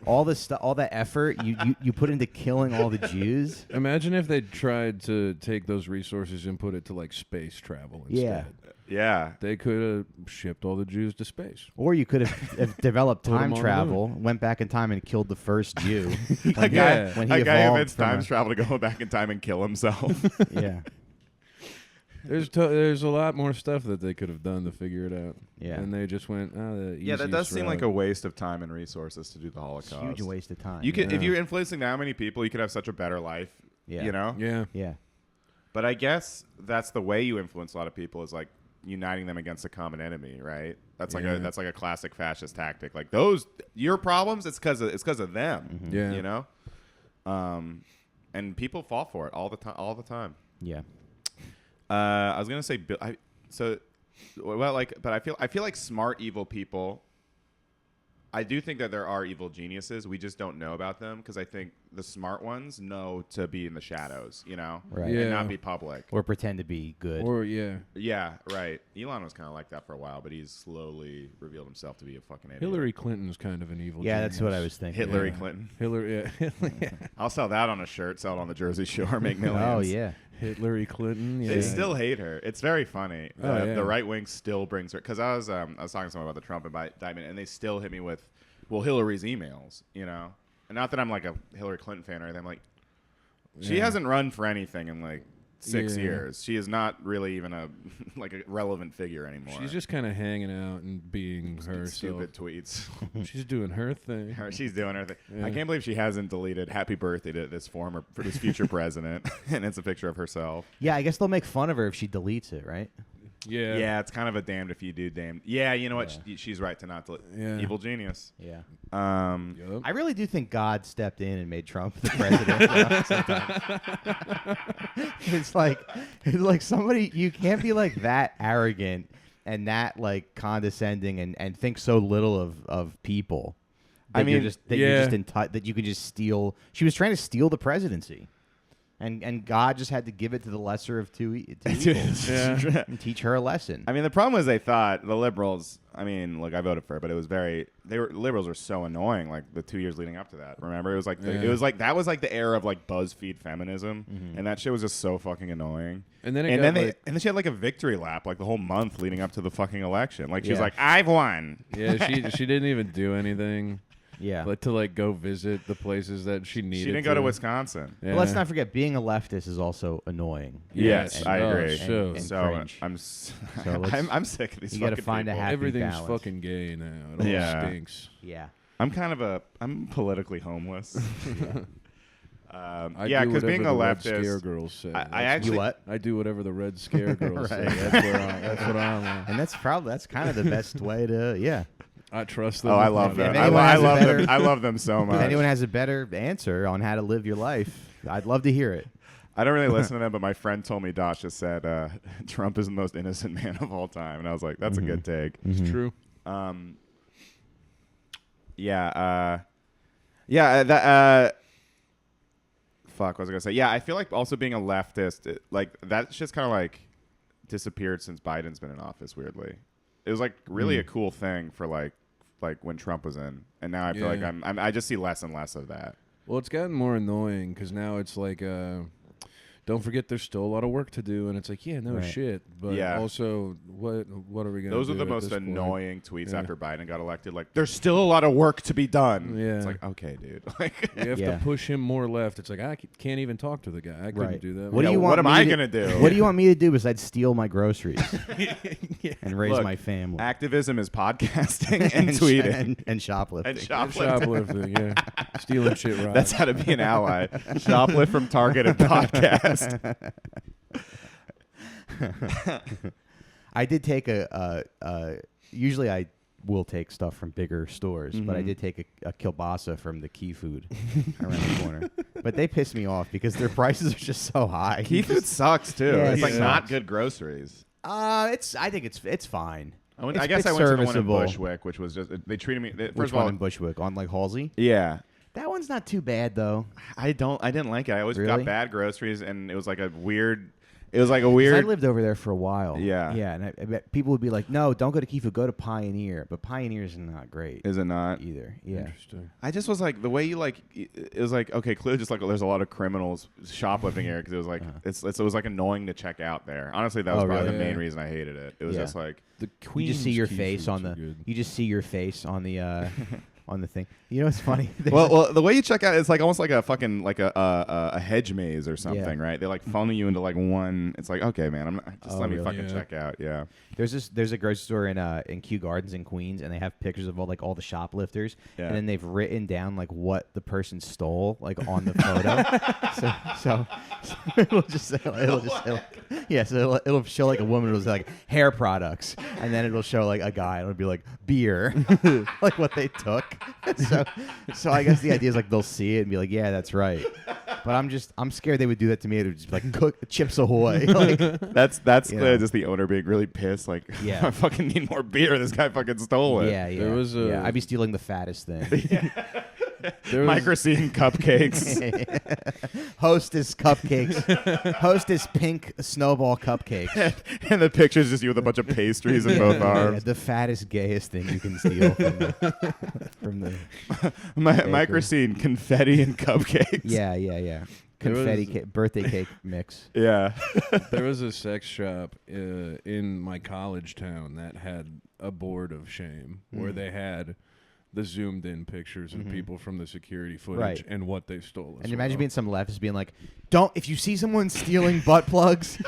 all this stuff, all that effort you put into killing all the Jews. Imagine if they tried to take those resources and put it to like space travel instead. Yeah. They could have shipped all the Jews to space. Or you could have developed Put 'em time on the travel, went back in time and killed the first Jew. A Yeah. when he guy evolved invents from time a- travel to go back in time and kill himself. Yeah, There's a lot more stuff that they could have done to figure it out. Yeah. And they just went, the Yeah, that does easiest seem like route. a waste of time and resources to do the it's a Holocaust. huge waste of time. You could, if Yeah. you're influencing that many people, you could have such a better life. Yeah. You know. Yeah. Yeah, But I guess that's the way you influence a lot of people is like uniting them against a common enemy, right? That's like Yeah. that's like a classic fascist tactic. Like your problems, it's because of them. Yeah. You know. And people fall for it all the time. yeah. I was gonna say, but I feel like smart evil people. I do think that there are evil geniuses. We just don't know about them because I think the smart ones know to be in the shadows, you know, Right. and Yeah. not be public. Or pretend to be good. Or yeah. Yeah, right. Elon was kind of like that for a while, but he's slowly revealed himself to be a fucking idiot. Hillary Clinton's kind of an evil yeah, genius. that's what I was thinking. Hillary Yeah. Clinton. Hillary, yeah. I'll sell that on a shirt, sell it on the Jersey Shore, make millions. Oh yeah. Hillary Clinton. Yeah. They still hate her. It's very funny. Oh, yeah. The right wing still brings her because I was talking to someone about the Trump indictment, and they still hit me with, well, Hillary's emails, you know, and not that I'm like a Hillary Clinton fan or anything. I'm like, she Yeah. hasn't run for anything in like 6 Yeah. years. She is not really even a like a relevant figure anymore. She's just kind of hanging out and being herself. stupid tweets. She's doing her thing. She's doing her thing. Yeah. I can't believe she hasn't deleted "Happy Birthday" to this future president, and it's a picture of herself. Yeah, I guess they'll make fun of her if she deletes it, right? Yeah. Yeah, it's kind of a damned if you do, damned. Yeah, you know what? She's right to not delete. Yeah. Evil genius. Yeah. Yup. I really do think God stepped in and made Trump the president. it's like somebody, you can't be like that arrogant and that like condescending and think so little of people. I mean, You're just that you can just steal. She was trying to steal the presidency. And God just had to give it to the lesser of two evils Yeah. and teach her a lesson. I mean, the problem was they thought the liberals. I mean, look, I voted for her, but it was liberals were so annoying. Like the 2 years leading up to that, remember? It was like that was like the era of like BuzzFeed feminism, and that shit was just so fucking annoying. And then then she had like a victory lap like the whole month leading up to the fucking election. Like she was Yeah. like, I've won. yeah, she didn't even do anything. yeah. But to like go visit the places that she needed. She didn't go to Wisconsin. Yeah. But let's not forget, being a leftist is also annoying. Yes, And- I oh, agree. so- And So cringe. I'm let's- I'm sick of these. you gotta fucking find a people. happy Everything's balance. fucking gay now. It all Yeah. stinks. Yeah. I'm politically homeless. I Yeah, do because whatever being a the Red leftist, Scare girls say. I That's actually- You what? I do whatever the Red Scare girls say. Right. That's what I'm on. And that's kind of the best way to, yeah. I trust them. Oh, I with love my them. If life. anyone I has a love better- them. I love them so If much. anyone has a better answer on how to live your life, I'd love to hear it. I don't really listen to them, but my friend told me Dasha said Trump is the most innocent man of all time, and I was like, that's a good take. It's true. Fuck, what was I gonna say? Yeah, I feel like also being a leftist, like that's just kind of like disappeared since Biden's been in office. Weirdly, it was like really a cool thing for like when Trump was in, and now I feel like Yeah. I just see less and less of that. Well, it's gotten more annoying because now it's like, don't forget there's still a lot of work to do, and it's like, yeah, no Right. shit, but Yeah. also, what are we gonna? Those do are the at most this point? annoying tweets Yeah. after Biden got elected. Like, there's still a lot of work to be done. Yeah. It's like, okay, dude. Like, We have Yeah. to push him more left. It's like I can't even talk to the guy. I couldn't Right. do that. What do yeah, you want what am me I to- gonna do? What do you want me to do besides steal my groceries and raise Look, my family Activism is podcasting and tweeting and shoplifting? and shoplifting. Shoplifting, yeah, stealing shit. Right. That's how to be an ally. Shoplift from Target and podcast. I did take usually I will take stuff from bigger stores, but I did take a kielbasa from the Key Food around the corner. But they piss me off because their prices are just so high. Key Food sucks too. Yeah, it's it like not sucks. good groceries. I think it's fine. I It's- guess it's I went to the one in serviceable. Bushwick, which was just they treated me. First Which of all, one in Bushwick on like Halsey? yeah, That one's not too bad though. I didn't like it. I always got Really? bad groceries, and it was like a weird. It was like a 'Cause weird. I lived over there for a while. Yeah. Yeah, and I bet people would be like, "No, don't go to Kifu. Go to Pioneer." But Pioneer's not great Is it not? either. Yeah. Interesting. I just was like the way you like. It was like okay, clearly just like there's a lot of criminals shoplifting here because it was like it was like annoying to check out there. Honestly, that was Oh, probably really? the main Yeah. reason I hated it. It was Yeah. just like The You Queen's just see your key face on fruits are the. good. You just see your face on the. On the thing. You know what's funny? well, the way you check out, it's like almost like a fucking like a hedge maze or something, right? They like funnel you into like one. It's like okay, man, I'm not, just Oh, let me really? fucking Yeah. check out. Yeah, There's a grocery store in Kew Gardens in Queens, and they have pictures of all the shoplifters, Yeah. and then they've written down like what the person stole like on the photo. so it'll just say so it'll show like a woman who's like hair products, and then it'll show like a guy, and it'll be like beer, like what they took. so I guess the idea is like they'll see it and be like, yeah, that's right. But I'm scared they would do that to me. It would just be like cook Chips Ahoy. Like, that's You clearly know. just the owner being really pissed. Like, Yeah. I fucking need more beer. This guy fucking stole it. yeah. There was a- I'd be stealing the fattest thing. There was- Microcene cupcakes. Hostess cupcakes. Hostess pink snowball cupcakes. And the picture's just you with a bunch of pastries in both Yeah, arms. the fattest, gayest thing you can steal from the Microcene confetti and cupcakes. yeah. There Confetti was- birthday cake mix. Yeah. There was a sex shop in my college town that had a board of shame where they had the zoomed in pictures of people from the security footage Right. and what they stole. And imagine being some leftist being like, if you see someone stealing butt plugs,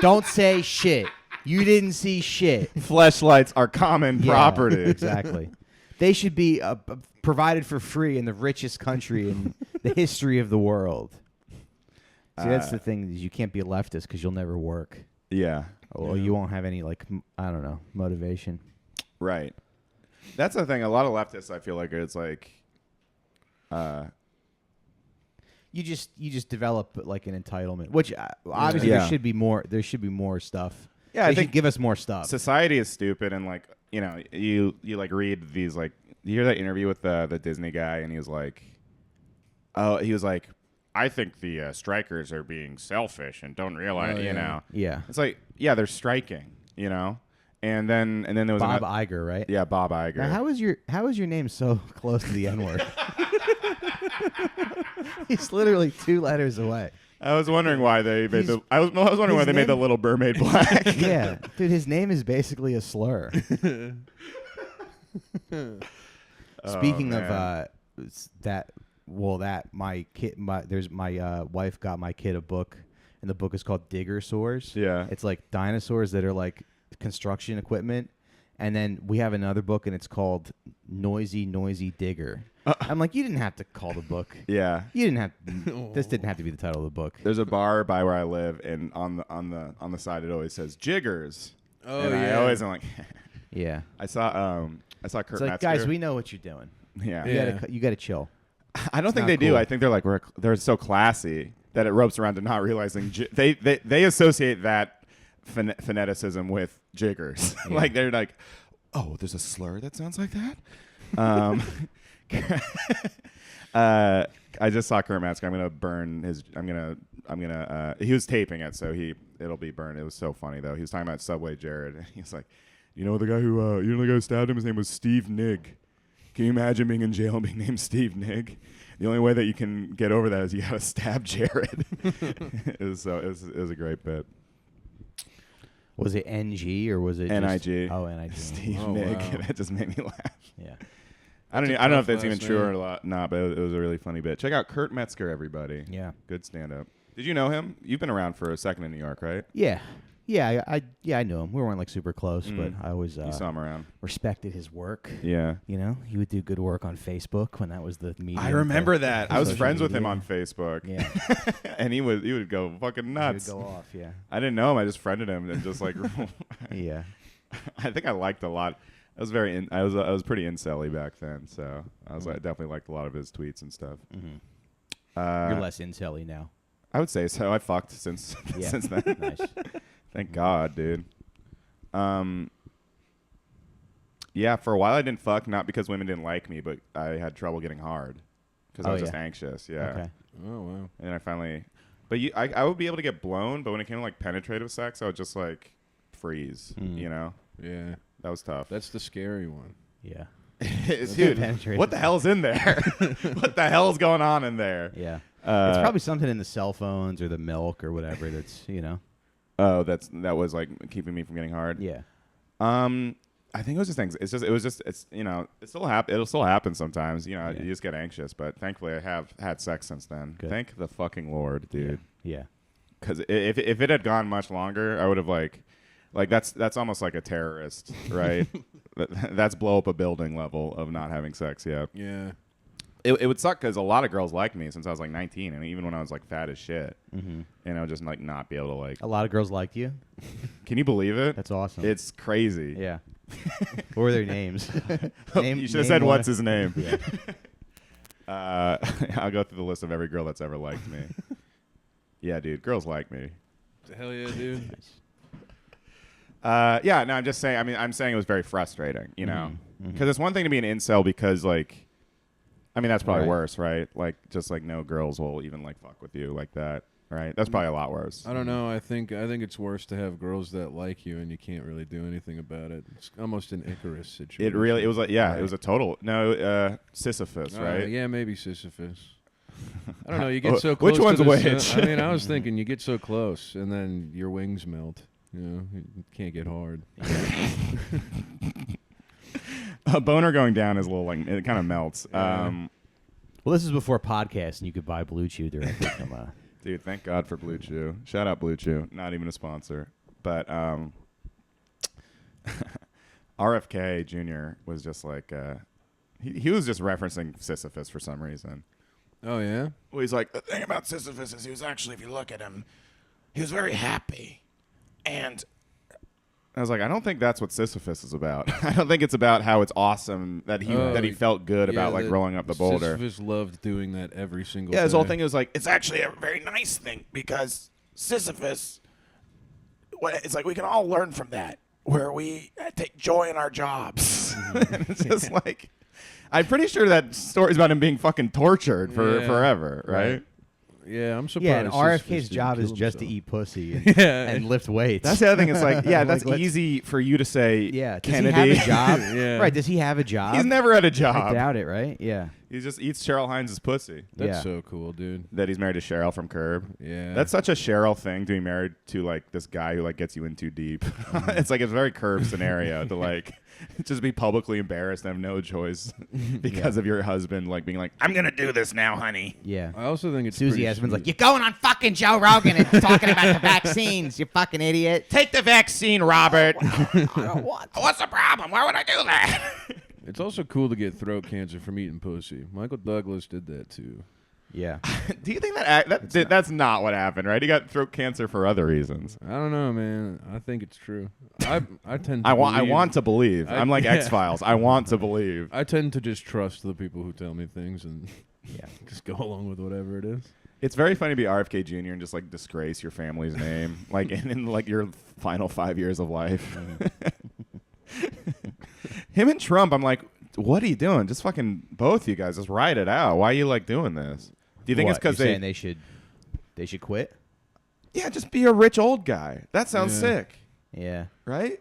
don't say shit. You didn't see shit. Fleshlights are common Yeah, property. Exactly. They should be provided for free in the richest country in the history of the world. See, that's the thing, is you can't be a leftist because you'll never work. Yeah. Or you won't have any, I don't know, motivation. Right. That's the thing. A lot of leftists, I feel like it's like, You just develop like an entitlement, which obviously Yeah. there should be more. There should be more stuff. Yeah, I They should think give us more stuff. society is stupid, and like you like read these like you hear that interview with the Disney guy, and he was like, I think the strikers are being selfish and don't realize, Oh, yeah. Yeah, It's like, yeah, they're striking, and then there was Bob another, Iger, right? yeah, Bob Iger. Now, how is your name so close to the N word? He's literally 2 letters away. I was wondering why they made He's- I was wondering why his they made the name- Little Mermaid black. Yeah, dude, his name is basically a slur. Speaking of man. my wife got my kid a book, and the book is called Diggersaurs. Yeah. It's like dinosaurs that are like construction equipment, and then we have another book, and it's called Noisy Digger. I'm like, you didn't have to call the book. Yeah. You didn't have. This didn't have to be the title of the book. There's a bar by where I live, and on the side it always says Jiggers. Oh, and I yeah. always am like, Yeah. I saw Kurt It's like, Metzger. guys, we know what you're doing. yeah. Yeah. You gotta chill. I don't think not they do. cool. I think they're like they're so classy that it ropes around to not realizing they associate that phoneticism with jiggers. Yeah. Like they're like, oh, there's a slur that sounds like that. I just saw Kurt Metzger. I'm gonna burn his. I'm gonna. He was taping it, so it'll be burned. It was so funny though. He was talking about Subway Jared. He's like, the guy who stabbed him. His name was Steve Nig. Can you imagine being in jail and being named Steve Nig? The only way that you can get over that is you gotta stab Jared. It was a great bit. Was it NG or was it NIG. Just, oh, NIG. Steve Oh, Nig. wow. That just made me laugh. Yeah. I don't That's a know if tough that's even last true name. or not, but it was a really funny bit. Check out Kurt Metzger, everybody. Yeah. Good stand-up. Did you know him? You've been around for a second in New York, right? Yeah. Yeah, I knew him. We weren't like super close, but I always You saw him around. respected his work. Yeah. He would do good work on Facebook when that was the medium. I remember that. I was social friends with him media. on Facebook. Yeah. And he would go fucking He nuts. would go off, yeah. I didn't know him. I just friended him and just like Yeah. I think I liked a lot. I was I was pretty incel-y back then, so I definitely liked a lot of his tweets and stuff. You're less intelly now. I would say so. I fucked since Yeah. since then. Nice. Thank God, dude. Yeah, for a while I didn't fuck, not because women didn't like me, but I had trouble getting hard because I Oh, was just yeah. anxious. Yeah. Okay. Oh wow. And then I finally, But I would be able to get blown, but when it came to like penetrative sex, I would just like freeze. You know? Yeah. That was tough. That's the scary one. Yeah. Dude, what the hell's in there? What the hell's going on in there? Yeah. It's probably something in the cell phones or the milk or whatever that's, you know. Oh, that was like keeping me from getting hard. Yeah. I think it was just things. It's you know, it'll still happen sometimes. You know, Yeah. you just get anxious. But thankfully, I have had sex since then. Good. Thank the fucking Lord, dude. Yeah. Because if it had gone much longer, I would have like that's almost like a terrorist, right? That's blow up a building level of not having sex. Yeah. Yeah. It would suck because a lot of girls liked me since I was like 19, and even when I was like fat as shit, Mm-hmm. and I would just like not be able to like. A lot of girls liked you. Can you believe it? That's awesome. It's crazy. Yeah. What were their names? You should have said one. what's his name. Yeah. I'll go through the list of every girl that's ever liked me. Yeah, dude, girls like me. Hell yeah, dude. Nice. Yeah, no, I'm just saying. I mean, I'm saying it was very frustrating, you know, Mhm. because it's one thing to be an incel because like, I mean, that's probably Right. worse, right? Like, just like no girls will even like fuck with you like that, right? That's probably a lot worse. I don't know. I think it's worse to have girls that like you and you can't really do anything about it. It's almost an Icarus situation. It was like, yeah, Right. it was a total Sisyphus, right? Yeah, maybe Sisyphus. I don't know. You get so Which close. to one's the which? sun. I mean, I was thinking you get so close and then your wings melt. You know, you can't get hard. A boner going down is a little like it kind of melts. Yeah. Well, this is before podcast, and you could buy Blue Chew directly from. Dude, thank God for Blue Chew. Shout out Blue Chew. Not even a sponsor. But RFK Jr. was just like, he was just referencing Sisyphus for some reason. Oh yeah. Well, he's like, the thing about Sisyphus is he was actually, if you look at him, he was very happy. And I was like, I don't think that's what Sisyphus is about. I don't think it's about how it's awesome that he felt good about like rolling up the boulder. Sisyphus loved doing that every single. Yeah, his day. whole thing was like, it's actually a very nice thing because Sisyphus, it's like we can all learn from that, where we take joy in our jobs. And it's just like, I'm pretty sure that story's about him being fucking tortured for forever, right? Yeah, I'm surprised. Yeah, and Sisyphus RFK's didn't job kill is just to himself. eat pussy and, and lift weights. That's the other thing. It's like, yeah, that's Like, let's- easy for you to say. Yeah, does Kennedy. he have a job? Yeah. Right, does he have a job? He's never had a I job. doubt it, right? Yeah. He just eats Cheryl Hines' pussy. That's Yeah. so cool, dude. That he's married to Cheryl from Curb. Yeah. That's such a Cheryl thing to be married to like this guy who like gets you in too deep. It's like it's a very Curb scenario to like just be publicly embarrassed and have no choice because of your husband like being like, I'm gonna do this now, honey. Yeah. I also think it's Susie pretty Essman's like, sweet. you're going on fucking Joe Rogan and talking about the vaccines, you fucking idiot. Take the vaccine, Robert. I don't want to. What's the problem? Why would I do that? It's also cool to get throat cancer from eating pussy. Michael Douglas did that too. Yeah. Do you think that's not what happened, right? He got throat cancer for other reasons. I don't know, man. I think it's true. I tend to I believe- want to believe. I'm like yeah. X-Files. I want to believe. I tend to just trust the people who tell me things and Yeah. just go along with whatever it is. It's very funny to be RFK Jr. and just like disgrace your family's name, like in like your final 5 years of life. Him and Trump, I'm like, what are you doing? Just fucking both you guys, just ride it out. Why are you like doing this? Do you think it's because You're saying they should quit? Yeah, just be a rich old guy. That sounds Yeah. sick, Yeah. right?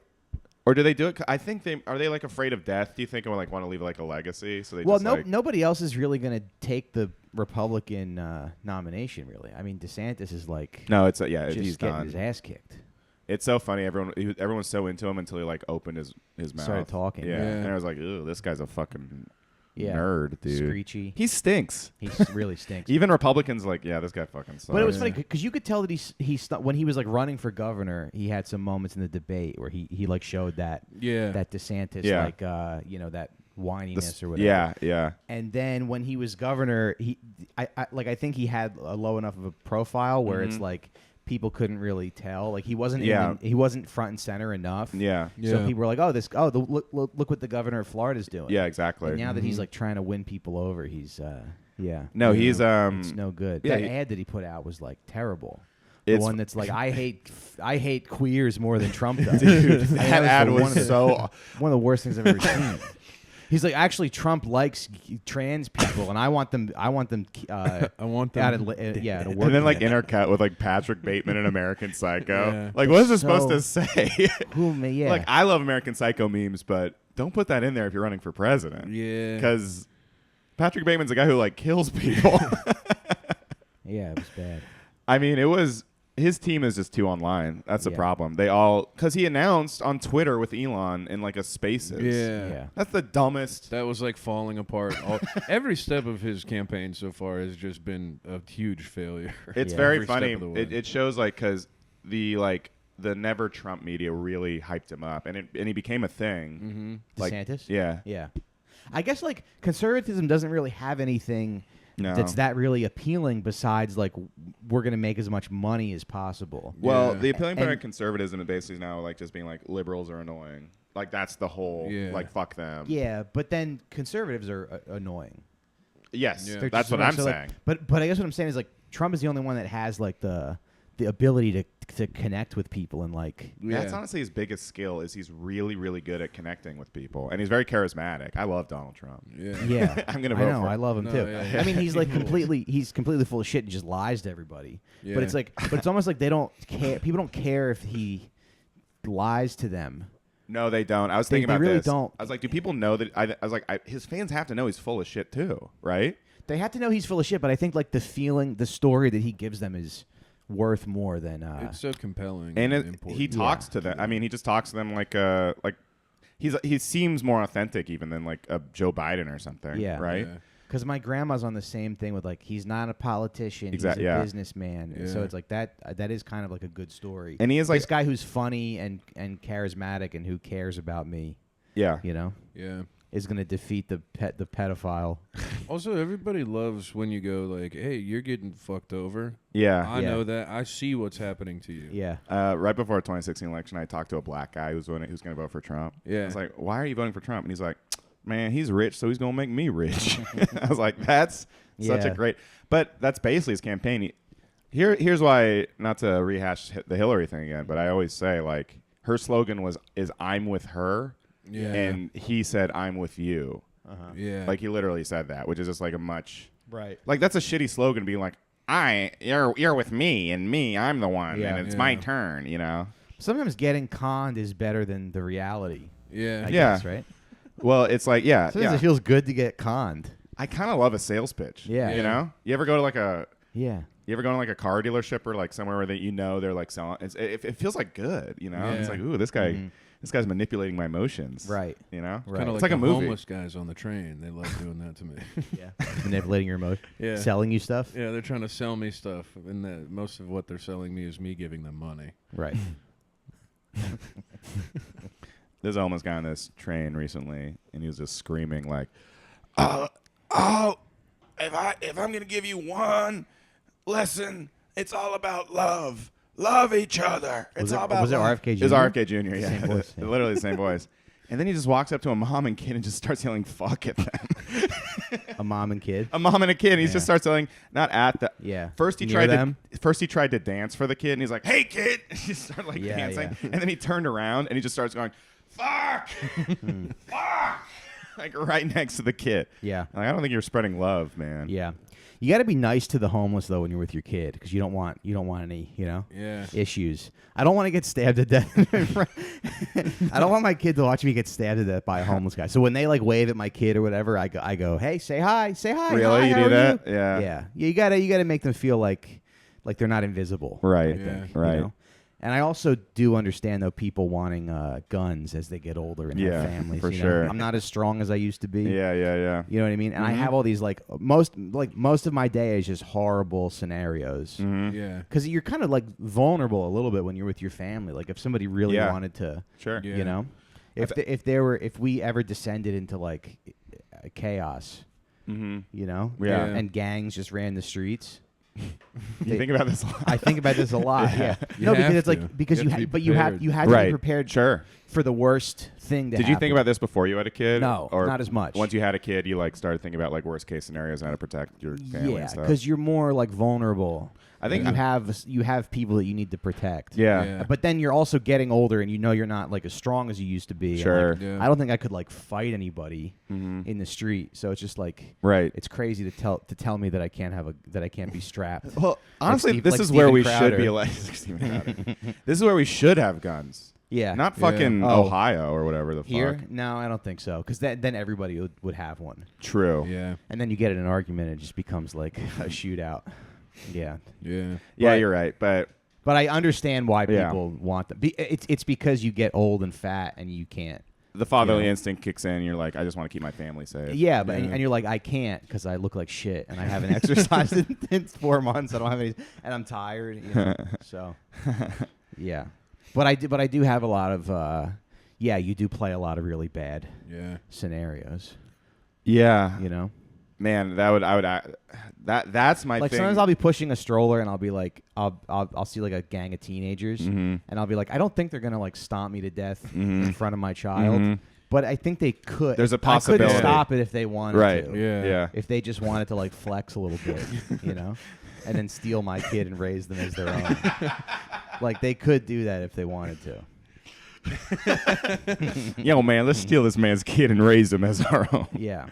Or do they do it? I think are they like afraid of death? Do you think they like want to leave like a legacy? So they Well, just, like, nobody else is really going to take the Republican nomination, really. I mean, DeSantis is like no, it's just he's getting done. his ass kicked. It's so funny. Everyone's so into him until he like opened his mouth. Started talking. Yeah. Yeah. And I was like, ooh, this guy's a fucking Yeah. nerd, dude. Screechy. He stinks. He really stinks. Even Republicans like, yeah, this guy fucking sucks. But it was funny because you could tell that when he was like running for governor, he had some moments in the debate where he like showed that Yeah. that DeSantis Yeah. like that whininess This- or whatever. yeah, yeah. And then when he was governor, I think he had a low enough of a profile where it's like people couldn't really tell. Like he wasn't he wasn't front and center enough. Yeah. Yeah. So people were like, look what the governor of Florida is doing. Yeah, exactly. And now that he's like trying to win people over, he's yeah. No, he's It's no good. yeah, That he- ad that he put out was like terrible. The It's- one that's like I hate queers more than Trump does. Dude, I mean, that ad one was of the- so one of the worst things I've ever seen. He's like, actually, Trump likes trans people, and I want them. I want them. I want them. To work. And then like intercut with like Patrick Bateman in American Psycho. Yeah. Like, what is it So- supposed to say? Yeah. Like, I love American Psycho memes, but don't put that in there if you're running for president. Yeah. Because Patrick Bateman's a guy who like kills people. Yeah, it was bad. I mean, his team is just too online. That's the Yeah. problem. Because he announced on Twitter with Elon in like a Spaces. Yeah. That's the dumbest. That was like falling apart. Every step of his campaign so far has just been a huge failure. It's Yeah. very Every step funny. of the way. It shows like because the Never Trump media really hyped him up, and he became a thing. Mm-hmm. Like, DeSantis? yeah. Yeah. I guess like conservatism doesn't really have anything No. that's that really appealing besides like we're going to make as much money as possible. Well, Yeah. the appealing part And- of conservatism is basically now like just being like liberals are annoying. Like that's the whole Yeah. like fuck them. Yeah, but then conservatives are annoying. Yes, Yeah. They're that's just what I'm so, like, saying. but I guess what I'm saying is like Trump is the only one that has like the ability to connect with people and like That's honestly his biggest skill is he's really, really good at connecting with people, and he's very charismatic. I love Donald Trump. Yeah. yeah. I'm gonna I vote know, for I him. love him No, too. yeah, I mean, he's like He rules. he's completely full of shit and just lies to everybody. Yeah. But it's almost like they don't care. People don't care if he lies to them. No, they don't. I was They- thinking they about really this. don't. I was like, do people know that? I was like, his fans have to know he's full of shit too, right? They have to know he's full of shit, but I think like the story that he gives them is worth more than It's so compelling And important. he talks to them. I mean, he just talks to them like he seems more authentic even than like a Joe Biden or something. Yeah. Right. Yeah. because my grandma's on the same thing with like he's not a politician, he's a yeah. businessman. So Yeah. it's like that is kind of like a good story. And he is like, this guy who's funny and charismatic and who cares about me, yeah. you know, Yeah. is going to defeat the pedophile. Also, everybody loves when you go like, "Hey, you're getting fucked over." Yeah. I Yeah. know that. I see what's happening to you. Yeah. Right before the 2016 election, I talked to a black guy who's going to vote for Trump. Yeah. I was like, "Why are you voting for Trump?" And he's like, "Man, he's rich, so he's going to make me rich." I was like, "That's such a Yeah. great." But that's basically his campaign. Here's why. Not to rehash the Hillary thing again, but I always say like her slogan is "I'm with her," Yeah. and he said "I'm with you." Yeah. Like he literally said that, which is just like a much Right. like that's a shitty slogan being like you're with me and me I'm the one Yeah. and it's my Yeah. turn, you know. Sometimes getting conned is better than the reality. yeah. I Yeah. guess, right? Well, it's like Sometimes it feels good to get conned. I kind of love a sales pitch. Yeah. You know? You ever go to like a car dealership or like somewhere where they're like selling it feels like good, you know? It's Yeah. like, ooh, this guy's manipulating my emotions. Right. You know? Right. Kind of It's like, like a the movie. homeless guys on the train. They love doing that to me. Yeah. Manipulating your emotion. Yeah. Selling you stuff. Yeah, they're trying to sell me stuff, and most of what they're selling me is me giving them money. Right. There's a homeless guy on this train recently and he was just screaming like, if I'm gonna give you one lesson, it's all about love. Love each other. It's all about was it love. RFK It was Jr.? RFK Jr. Yeah, Same voice, yeah. literally the same voice. And then he just walks up to a mom and kid and just starts yelling "fuck" at them. A mom and kid. A mom and a kid. And he Yeah. just starts yelling, not at the. Yeah. First he Near tried them? to dance for the kid, and he's like, "Hey kid!" He started like Yeah, dancing, yeah. and then he turned around and he just starts going, "Fuck, fuck," like right next to the kid. Yeah. Like, I don't think you're spreading love, man. Yeah. You got to be nice to the homeless though when you're with your kid because you don't want any Yeah. issues. I don't want to get stabbed to death. I don't want my kid to watch me get stabbed to death by a homeless guy. So when they like wave at my kid or whatever, I go, hey, say hi. Really? Hi, You how do are that? you?" Yeah. Yeah. You gotta make them feel like they're not invisible. Right. I Yeah. think, you Right. know? And I also do understand though people wanting guns as they get older and Yeah, have families. for you know? sure. I'm not as strong as I used to be. Yeah. You know what I mean? And I have all these like most of my day is just horrible scenarios. Mm-hmm. Yeah. Because you're kind of like vulnerable a little bit when you're with your family. Like if somebody really Yeah. wanted to, Sure. Yeah. you know, if we ever descended into like chaos, Mm-hmm. you know, Yeah. Yeah. and gangs just ran the streets, You think about this a lot. I think about this a lot. Yeah. You No, because have it's like to. because You you have to be but you prepared. had to be Right. prepared Sure. for the worst thing to Did you think about this before you had a kid? No, or not as much. Once you had a kid, you like started thinking about like worst case scenarios and how to protect your family Yeah, and stuff. because you're more like vulnerable. I think you have people that you need to protect. yeah. Yeah. But then you're also getting older, and you know you're not like as strong as you used to be. and, Sure. like, Yeah. I don't think I could like fight anybody Mhm. in the street. So it's just like Right. it's crazy to tell me that I can't be strapped. Well, honestly, Steve- this like is where Steven we Crowder. should be like Steven Crowder. This is where we should have guns. Yeah. Not Yeah. fucking Oh. Ohio or whatever the Here? fuck. No, I don't think so. Because then everybody would have one, True. Yeah. and then you get in an argument, and it just becomes like a shootout. Yeah. Yeah. Yeah, But- you're right. But But I understand why Yeah. people want them. It's because you get old and fat, and you can't. the fatherly Yeah. instinct kicks in. You're like, I just want to keep my family safe. Yeah, but Yeah. And you're like, I can't because I look like shit, and I haven't exercised in 4 months. I don't have any, and I'm tired. You know? So, yeah. But I do have a lot of. Yeah, you do play a lot of really bad Yeah. scenarios. Yeah. You know, Man, that's my like thing. sometimes I'll be pushing a stroller, and I'll be like, I'll see like a gang of teenagers, Mhm. and I'll be like, I don't think they're gonna like stomp me to death Mhm. in front of my child. Mhm. But I think they could. There's a I possibility. couldn't stop it if they wanted Right. to. Yeah. Yeah. If they just wanted to like flex a little bit, you know, and then steal my kid and raise them as their own. Like they could do that if they wanted to. Yo, man, let's steal this man's kid and raise him as our own. Yeah.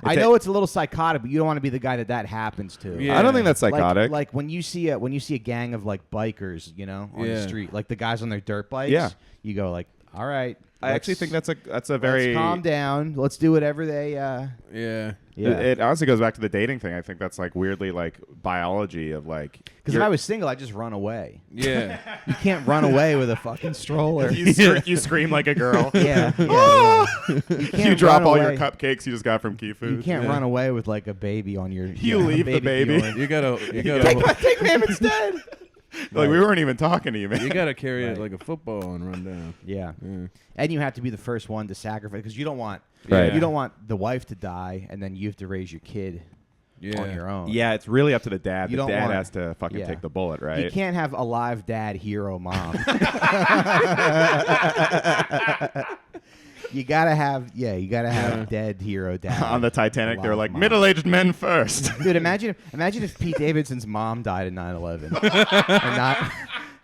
I know it's a little psychotic, but you don't want to be the guy that happens to. Yeah. I don't think that's Like- psychotic. Like when you see a gang of like bikers, you know, on the Yeah. street, like the guys on their dirt bikes. Yeah. You go like, all right. I actually let's- think that's a let's very calm down. Let's do whatever they. Yeah. Yeah. It honestly goes back to the dating thing. I think that's like weirdly like biology of like Because if I was single, I'd just run away. Yeah. You can't run away with a fucking stroller. you scream like a girl. Yeah. You You can't drop run all your away. cupcakes you just got from Key Food. You can't Yeah. run away with like a baby on your. You leave the baby. Bjorn. You gotta Take him instead. Like we weren't even talking to you, man. you gotta carry Right. it like a football and run down. Yeah, Yeah. and you have to be the first one to sacrifice because you don't want. Right. You don't want the wife to die and then you have to raise your kid Yeah. on your own. Yeah, it's really up to the dad. You The don't dad want- has to fucking yeah. take the bullet, right? You can't have a live dad, hero mom. You gotta have dead hero dad. On the Titanic, they were Alive like mom. middle-aged men first. Dude, imagine if Pete Davidson's mom died in 9/11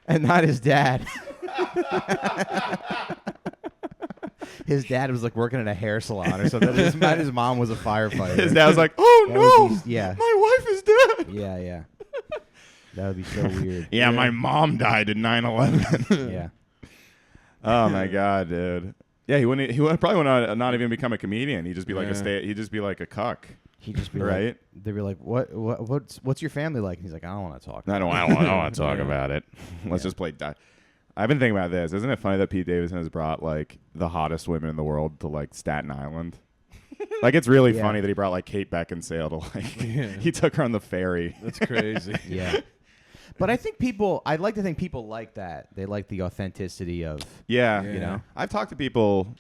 and not his dad. His dad was like working at a hair salon or something. His mom was a firefighter. His dad was like, "Oh That no, would be- yeah. my wife is dead." Yeah. That would be so weird. Yeah, my mom died in 9/11. Yeah. Oh my god, dude. Yeah, he would probably would not even become a comedian. He'd just be like he'd just be like a cuck. He'd just be Right? like, they'd be like, what's your family like? And he's like, I don't want to talk. I don't want to talk Yeah. about it. Let's Yeah. just play. I've been thinking about this. Isn't it funny that Pete Davidson has brought like the hottest women in the world to like Staten Island? Like it's really Yeah. funny that he brought like Kate Beckinsale to like Yeah. he took her on the ferry. That's crazy. Yeah. But I'd like to think people like that. They like the authenticity of, Yeah, Yeah. you know. I've talked to people.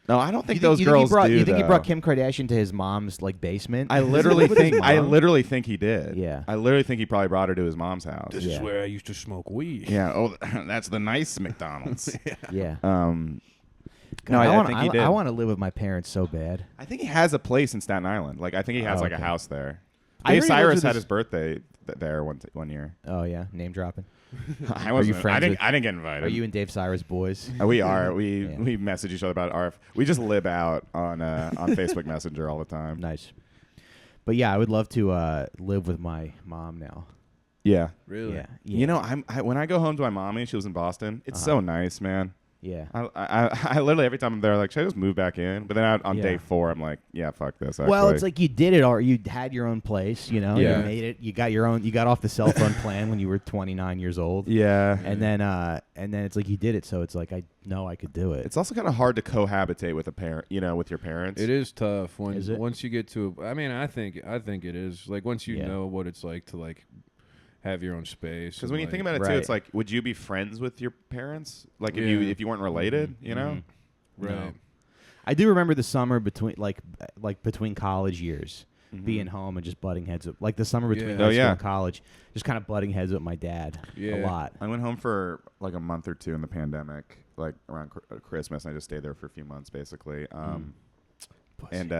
No, I don't think You those girls do. You think he though. brought Kim Kardashian to his mom's like basement? I literally With his think I mom? literally think he did. Yeah. I literally think he probably brought her to his mom's house. This Yeah. is where I used to smoke weed. Yeah. Oh, that's the nice McDonald's. Yeah. No, I think he did. I want to live with my parents so bad. I think he has a place in Staten Island. Like I think he has Oh, like a okay. house there. I Dave heard he lives Cyrus with had his- his birthday there one year. Oh yeah, name dropping. I wasn't. friends I didn't. with- I didn't get invited. Are you and Dave Cyrus boys? We are. We Yeah. we message each other about RF. We just lib out on Facebook Messenger all the time. Nice. But yeah, I would love to live with my mom now. Yeah. Really? Yeah. You know, when I go home to my mommy, she was in Boston. It's so nice, man. Yeah. I literally every time I'm there, like, should I just move back in? But then on Yeah. day 4, I'm like, yeah, fuck this. Actually. Well, it's like you did it, or you had your own place. You know, Yeah. you made it. You got your own. You got off the cell phone plan when you were 29 years old. yeah. And then it's like you did it. So it's like I know I could do it. It's also kind of hard to cohabitate with a parent, with your parents. It is tough when Is it? once you get to. I mean, I think it is. Like once you Yeah. know what it's like to like have your own space. Because and, when you like, think about it too, Right. it's like, would you be friends with your parents? Like Yeah. if you weren't related, you know? right. No. I do remember the summer between between college years being home and just butting heads with, like the summer between Yeah. high school and college, just kind of butting heads with my dad a lot. I went home for like a month or two in the pandemic, like around Christmas. And I just stayed there for a few months, basically. And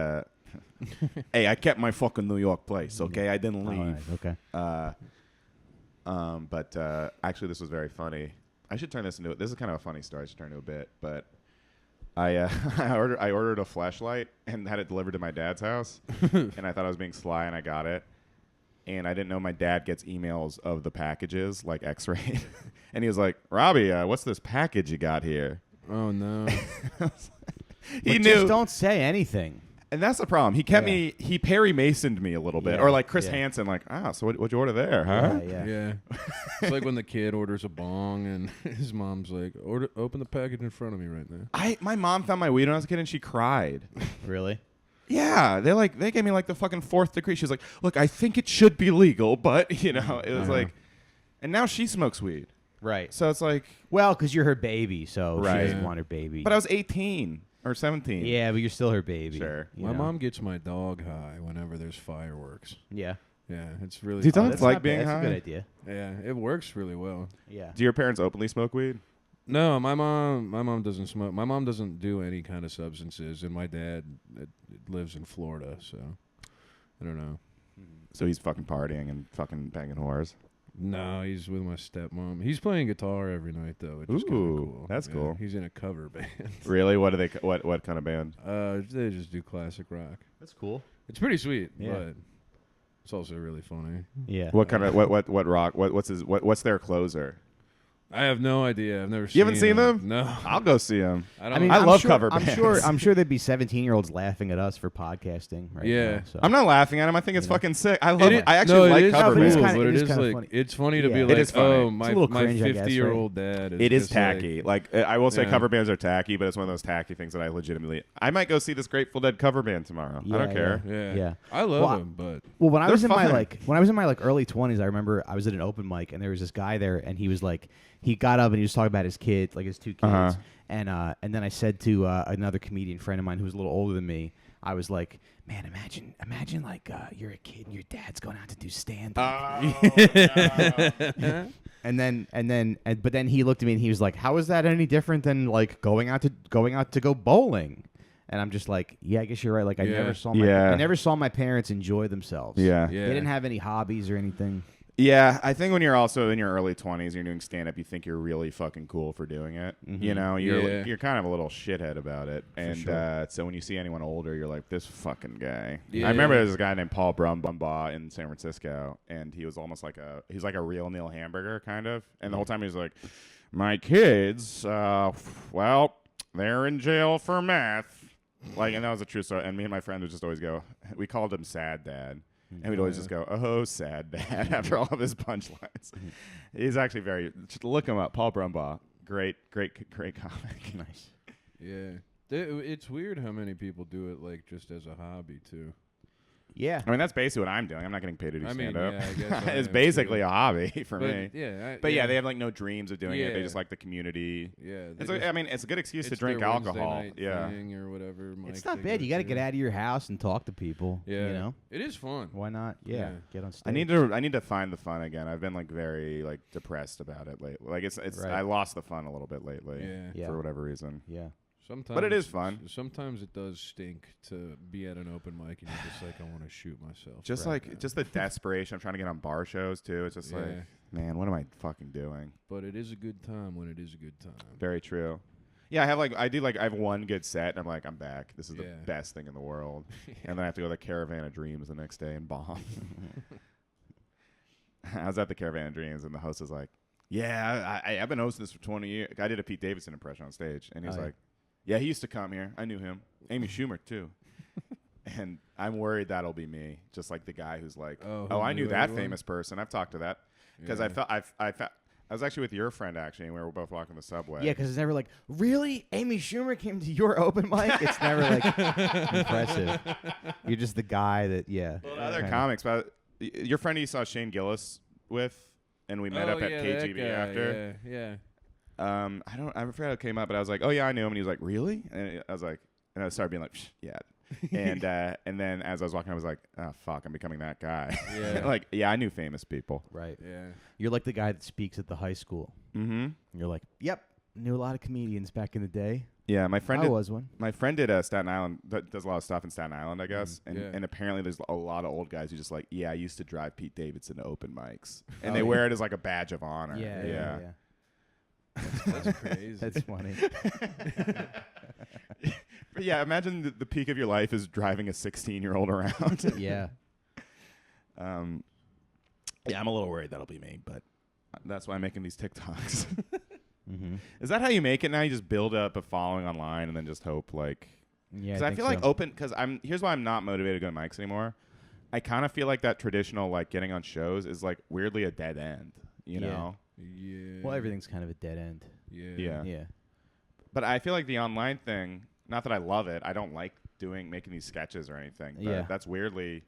hey, I kept my fucking New York place. Okay, I didn't leave. Right, okay. But actually, this was very funny. I should turn this into. This is kind of a funny story. I should turn it into a bit, but. I ordered a flashlight and had it delivered to my dad's house, and I thought I was being sly, and I got it, and I didn't know my dad gets emails of the packages like X-ray, and he was like, "Robbie, what's this package you got here?" Oh no. He knew. Just don't say anything. And that's the problem. He kept me. He Perry Masoned me a little bit, Yeah, or like Chris yeah. Hansen, like, so what'd you order there, huh? Yeah. Yeah. It's like when the kid orders a bong and his mom's like, open the package in front of me right now. My mom found my weed when I was a kid, and she cried. Really? Yeah, they gave me like the fucking 4th degree. She's like, look, I think it should be legal, but it was like, and now she smokes weed. Right. So it's like, Well, because you're her baby, so Right. she doesn't want her baby. but I was 18 or 17. yeah, but you're still her baby. Sure. you My know? mom gets my dog high whenever there's fireworks. Yeah. Yeah, it's really Do fun. dogs That's like not being bad. That's high? a good idea. Yeah, it works really well. Yeah. Do your parents openly smoke weed? No, my mom doesn't smoke. My mom doesn't do any kind of substances, and my dad lives in Florida, so I don't know. So he's fucking partying and fucking banging whores. No, he's with my stepmom. He's playing guitar every night though, which is kind Ooh, of cool. that's cool. He's in a cover band. Really? What do they? What kind of band? They just do classic rock. That's cool. It's pretty sweet, Yeah. but it's also really funny. Yeah. What kind of what rock? What's their closer? I have no idea. I've never seen. You haven't seen them? No. I'll go see them. I don't. I mean, I I'm love sure, cover I'm bands. sure. I'm sure there'd be 17-year-olds laughing at us for podcasting. Right Yeah. Now, so. I'm not laughing at him. I think it's You know. fucking sick. I love It it. is- I actually no, like it is cover but it's cool, bands. kinda- but it it is is kinda like funny. it's funny to Yeah. be It like, is funny. oh, It's my a little my cringe, I guess, 50-year-old dad. It is just like- tacky. Like I will say, Yeah. cover bands are tacky, but it's one of those tacky things that I legitimately. I might go see this Grateful Dead cover band tomorrow. I Yeah, don't care. Yeah. Yeah. I love Well, him, but Well, when I They're was in my fun. early 20s, I remember I was at an open mic and there was this guy there, and he was like, he got up and he was talking about his kids, like his 2 kids, Uh-huh. and then I said to another comedian friend of mine who was a little older than me, I was like, man, imagine like you're a kid and your dad's going out to do stand up. But then he looked at me and he was like, how is that any different than like going out to go bowling? And I'm just like, yeah, I guess you're right. Like I Yeah. never saw my parents enjoy themselves. Yeah. yeah. They didn't have any hobbies or anything. Yeah, I think when you're also in your early 20s, you're doing stand up, you think you're really fucking cool for doing it. Mhm. You know, Yeah. you're kind of a little shithead about it. And sure. so when you see anyone older, you're like, this fucking guy. Yeah. I remember there was a guy named Paul Brumbaugh in San Francisco, and he was almost like he's like a real Neil Hamburger kind of. And the whole time he was like, my kids, well, they're in jail for meth. Like, and that was a true story. And me and my friend would just always go, we called him Sad Dad. And we'd always just go, oh, sad dad, after all of his punchlines. He's actually just look him up. Paul Brumbaugh. Great comic. Nice. Yeah. It's weird how many people do it like just as a hobby too. Yeah. I mean, that's basically what I'm doing. I'm not getting paid to do I mean, stand-up. yeah, I guess I It's am, basically too. a hobby for But me. yeah, But yeah, they have like no dreams of doing it. They Yeah. just like the community. yeah. It's I mean, it's a good excuse to it's drink their Wednesday alcohol. night Yeah. thing or whatever. It's mic not they bad. You got to to. get out of your house and talk to people. Yeah, You know? it is fun. Why not? Yeah. Yeah. Get on stage. I need to find the fun again. I've been like very like depressed about it lately. Like it's Right. I lost the fun a little bit lately. Yeah. Yeah. For whatever reason. Yeah. Sometimes, But it is fun. Sometimes it does stink to be at an open mic and you're just like, I want to shoot myself. Just right like now. just the desperation of trying to get on bar shows too. It's just like, Yeah. man, what am I fucking doing? But it is a good time when it is a good time. Very true. Yeah, I have one good set and I'm like, I'm back. This is the Yeah. best thing in the world. And then I have to go to the Caravan of Dreams the next day and bomb. I was at the Caravan of Dreams and the host was like, yeah, I've been hosting this for 20 years. I did a Pete Davidson impression on stage and he was Oh, yeah. like, yeah, he used to come here. I knew him. Amy Schumer too. And I'm worried that'll be me, just like the guy who's like, Oh, oh, who I knew knew that everyone? famous person. I've talked to that because Yeah. I was actually with your friend actually, and we were both walking the subway. Yeah, because it's never like, really? Amy Schumer came to your open mic? It's never like impressive. You're just the guy that, yeah. Well, other kinda- comics, but your friend you saw Shane Gillis with, and we met Oh, up at yeah, KGB that guy, after. Yeah. I forgot how it came up, but I was like, oh yeah, I knew him, and he was like, really? And I was like, and I started being like, yeah, And then as I was walking, I was like, oh fuck, I'm becoming that guy. Yeah. Like, yeah, I knew famous people. Right. Yeah. You're like the guy that speaks at the high school. Mm-hmm. You're like, yep, knew a lot of comedians back in the day. Yeah, my friend I did, was one. my friend did Staten Island, does a lot of stuff in Staten Island, I guess. And apparently there's a lot of old guys who just like, yeah, I used to drive Pete Davidson to open mics. And they wear it as like a badge of honor. Yeah. That's crazy. That's funny. But yeah, imagine the peak of your life is driving a 16-year-old around. Yeah. Yeah, I'm a little worried that'll be me, but that's why I'm making these TikToks. Mm-hmm. Is that how you make it now? You just build up a following online and then just hope like... Yeah, Because I feel like open... Because here's why I'm not motivated to go to mics anymore. I kind of feel like that traditional like getting on shows is like weirdly a dead end, you know? Yeah. Well, everything's kind of a dead end. Yeah. Yeah. But I feel like the online thing, not that I love it, I don't like making these sketches or anything. But Yeah. that's weirdly...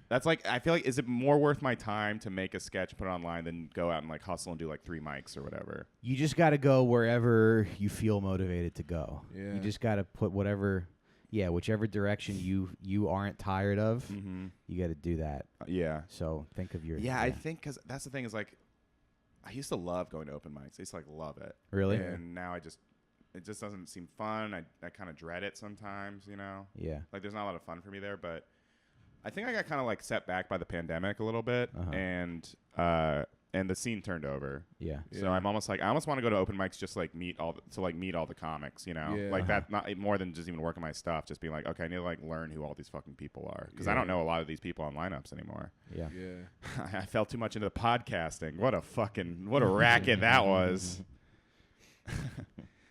That's like, I feel like, is it more worth my time to make a sketch, put it online, than go out and like hustle and do like 3 mics or whatever? You just got to go wherever you feel motivated to go. Yeah. You just got to put whichever direction you aren't tired of, Mm-hmm. you got to do that. Yeah. So think of your... Yeah, I think because that's the thing is like, I used to love going to open mics. I used to like love it. Really? And now it just doesn't seem fun. I kind of dread it sometimes, you know? Yeah. Like there's not a lot of fun for me there, but I think I got kind of like set back by the pandemic a little bit, and the scene turned over. Yeah. So I'm almost like I almost want to go to open mics just like meet all the comics, you know, Yeah. like that. Not more than just even working my stuff, just being like, okay, I need to like learn who all these fucking people are because I don't know a lot of these people on lineups anymore. Yeah. Yeah. I fell too much into the podcasting. What a racket that was.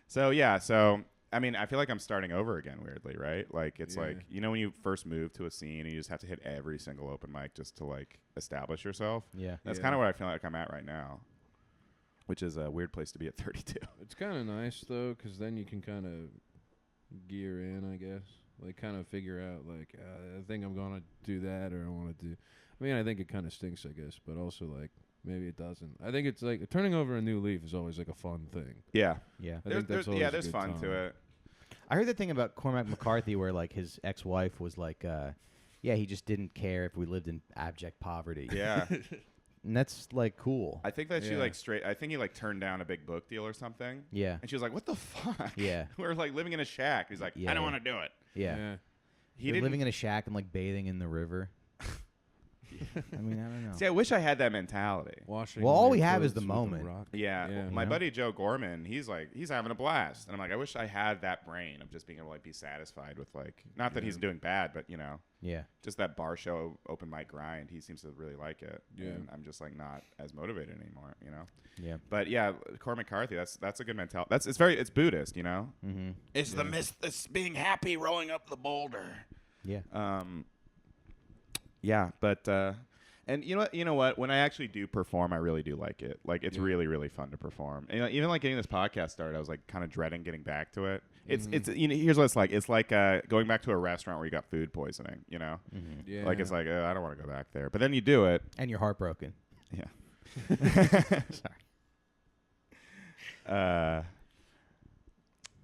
So I mean, I feel like I'm starting over again weirdly, right? Like it's like, you know, when you first move to a scene and you just have to hit every single open mic just to like establish yourself. Yeah. That's kind of where I feel like I'm at right now, which is a weird place to be at 32. It's kind of nice though, because then you can kind of gear in, I guess. Like kind of figure out like, I think I'm gonna do that, or I want to do. I mean, I think it kind of stinks, I guess, but also like maybe it doesn't. I think it's like turning over a new leaf is always like a fun thing. Yeah. Yeah. I think that's always a there's good fun time. to it. I heard the thing about Cormac McCarthy where like his ex-wife was like, he just didn't care if we lived in abject poverty. Yeah. And that's like cool. I think that she Yeah. like I think he like turned down a big book deal or something. Yeah. And she was like, what the fuck? Yeah. We're like living in a shack. He's like, Yeah, I don't yeah. want to do it. Yeah. He They're didn't living in a shack and like bathing in the river. I mean, I don't know. See, I wish I had that mentality. Washing. Well, all your we have is clothes the with a moment. rock. Yeah, Yeah. my You know? buddy Joe Gorman, he's having a blast, and I'm like, I wish I had that brain of just being able to like be satisfied with like, not that he's doing bad, but you know, Yeah. just that bar show open mic grind. He seems to really like it, Yeah. and I'm just like not as motivated anymore, you know. Yeah. But yeah, Cormac McCarthy, that's a good mentality. It's Buddhist, you know. Mm-hmm. It's the myth. It's being happy rolling up the boulder. Yeah. Yeah, but and you know what? When I actually do perform, I really do like it. Like it's really, really fun to perform. And, even like getting this podcast started, I was like kind of dreading getting back to it. It's here's what it's like. It's like going back to a restaurant where you got food poisoning. You know, Yeah. like it's like I don't want to go back there. But then you do it. And you're heartbroken. Yeah. Sorry.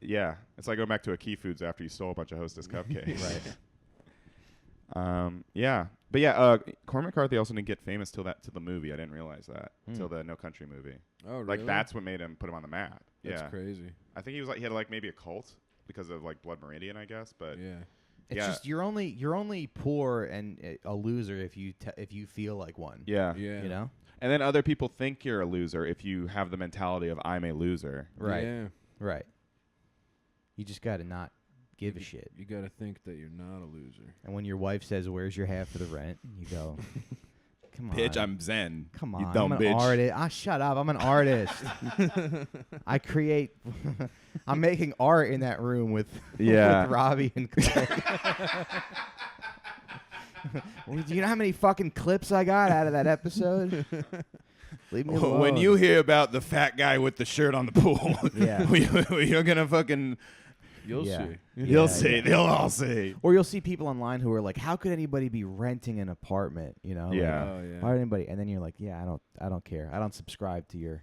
Yeah, it's like going back to a Key Foods after you stole a bunch of Hostess cupcakes. Right. Yeah, but yeah, Cormac McCarthy also didn't get famous till the movie. I didn't realize that till the No Country movie. Oh, really? Like that's what made him put him on the map. That's yeah, crazy. I think he had like maybe a cult because of like Blood Meridian, I guess. But Yeah. It's Yeah. just you're only poor and a loser if you feel like one. yeah, Yeah. You know. and then other people think you're a loser if you have the mentality of I'm a loser. Right. Yeah. Right. You just got to not give a shit. You got to think that you're not a loser. And when your wife says, "Where's your half of the rent?" you go, "Come on, Bitch, I'm Zen. come you on, dumb I'm an bitch. artist. Shut up. I'm an artist. I create. I'm making art in that room with Yeah. with Robbie and Clay. Well, do you know how many fucking clips I got out of that episode? Leave me alone. When you hear about the fat guy with the shirt on the pool, Yeah. you're gonna fucking. You'll Yeah. see. You'll Yeah, see. yeah. They'll all see. Or you'll see people online who are like, "How could anybody be renting an apartment?" You know? Like, Yeah. Oh, yeah. why would anybody? And then you're like, "Yeah, I don't care. I don't subscribe to your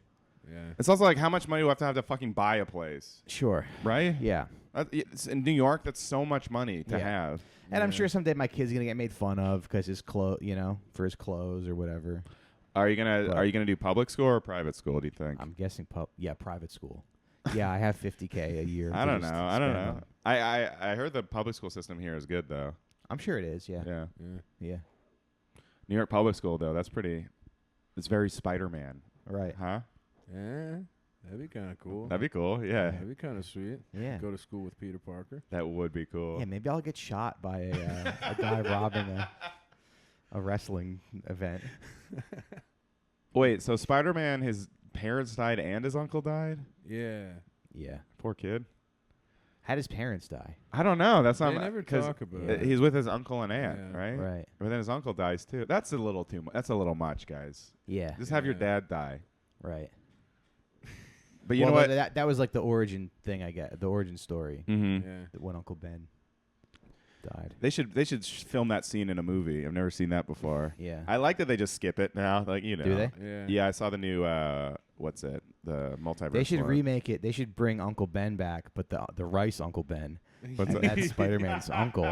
Yeah. It's also like how much money do I have to fucking buy a place, Sure. right? Yeah. In New York, that's so much money to Yeah. have. And I'm sure someday my kid's gonna get made fun of because his for his clothes or whatever. Are you gonna do public school or private school? Do you think? I'm guessing private school. Yeah, I have $50K a year. I to don't just know. I spend don't know. on- I heard the public school system here is good though. I'm sure it is. Yeah. Yeah. Yeah. New York public school though, that's pretty. It's very Spider-Man, Right. huh? Yeah. That'd be kind of cool. That'd be cool. Yeah, That'd be kind of sweet. Yeah. Go to school with Peter Parker. that would be cool. Yeah. Maybe I'll get shot by a guy robbing a wrestling event. Wait, so Spider-Man, his parents died and his uncle died? Yeah. Yeah. Poor kid. How does parents die? I don't know. That's They not never 'cause talk about it. He's with his uncle and aunt, Yeah. right? Right. But then his uncle dies too. That's a little too much. That's a little much, guys. Yeah. Just have your Yeah. dad die. Right. But you know what? That was like the origin thing. I get the origin story. Mm-hmm. Yeah. When Uncle Ben died. They should film that scene in a movie. I've never seen that before. Yeah. I like that they just skip it now. Like Do they? Yeah. Yeah, I saw the new what's it? The multiverse. They should one. remake it. They should bring Uncle Ben back, but the Rice Uncle Ben. What's And that? that's Spider-Man's uncle.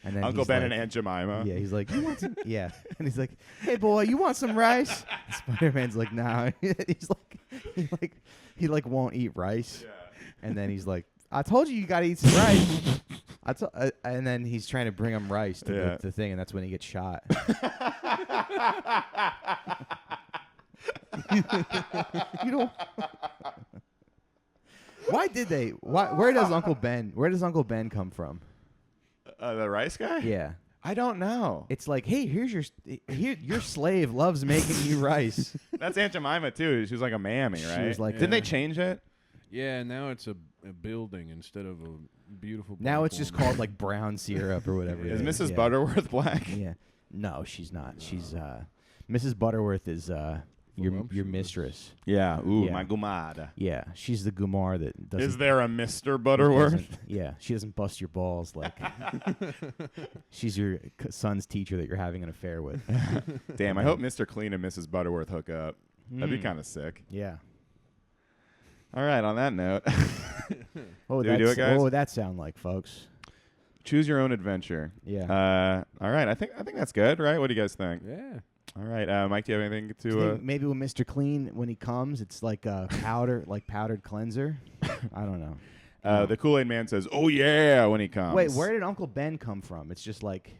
And then Uncle he's Ben like, and Aunt Jemima. Yeah, he's like, you want some? Yeah, and he's like, hey boy, you want some rice? Spider-Man's like, nah. he won't eat rice. Yeah. And then he's like, I told you gotta eat some rice. And then he's trying to bring him rice to Yeah. the thing, and that's when he gets shot. You know. Why did they? Where does Uncle Ben come from? The rice guy? Yeah. I don't know. It's like, hey, your slave loves making you rice. That's Aunt Jemima too. She was like a mammy, She right? was like- Didn't they Yeah. change it? Yeah, now it's a building instead of a beautiful. Now black it's just woman. called like brown syrup or whatever. Is it Mrs. Yeah. Butterworth black? Yeah. No, she's not. She's Mrs. Butterworth is your Voluptuous. Oh, mistress. Yeah. Ooh, Yeah. my gumada. Yeah, she's the Gumar that doesn't. Is there a Mr. Butterworth? doesn't- Yeah, she doesn't bust your balls like. She's your son's teacher that you're having an affair with. Damn, I hope Mr. Clean and Mrs. Butterworth hook up. That'd be kind of sick. Yeah. All right, on that note, Oh, Do we do it, guys? What would that sound like, folks? choose your own adventure. Yeah. All right, I think that's good, right? What do you guys think? Yeah. All right, Mike, do you have anything Do you to? think maybe with Mr. Clean, when he comes, it's like a powdered cleanser. I don't know. The Kool-Aid Man says, "Oh yeah," when he comes. Wait, where did Uncle Ben come from? It's just like,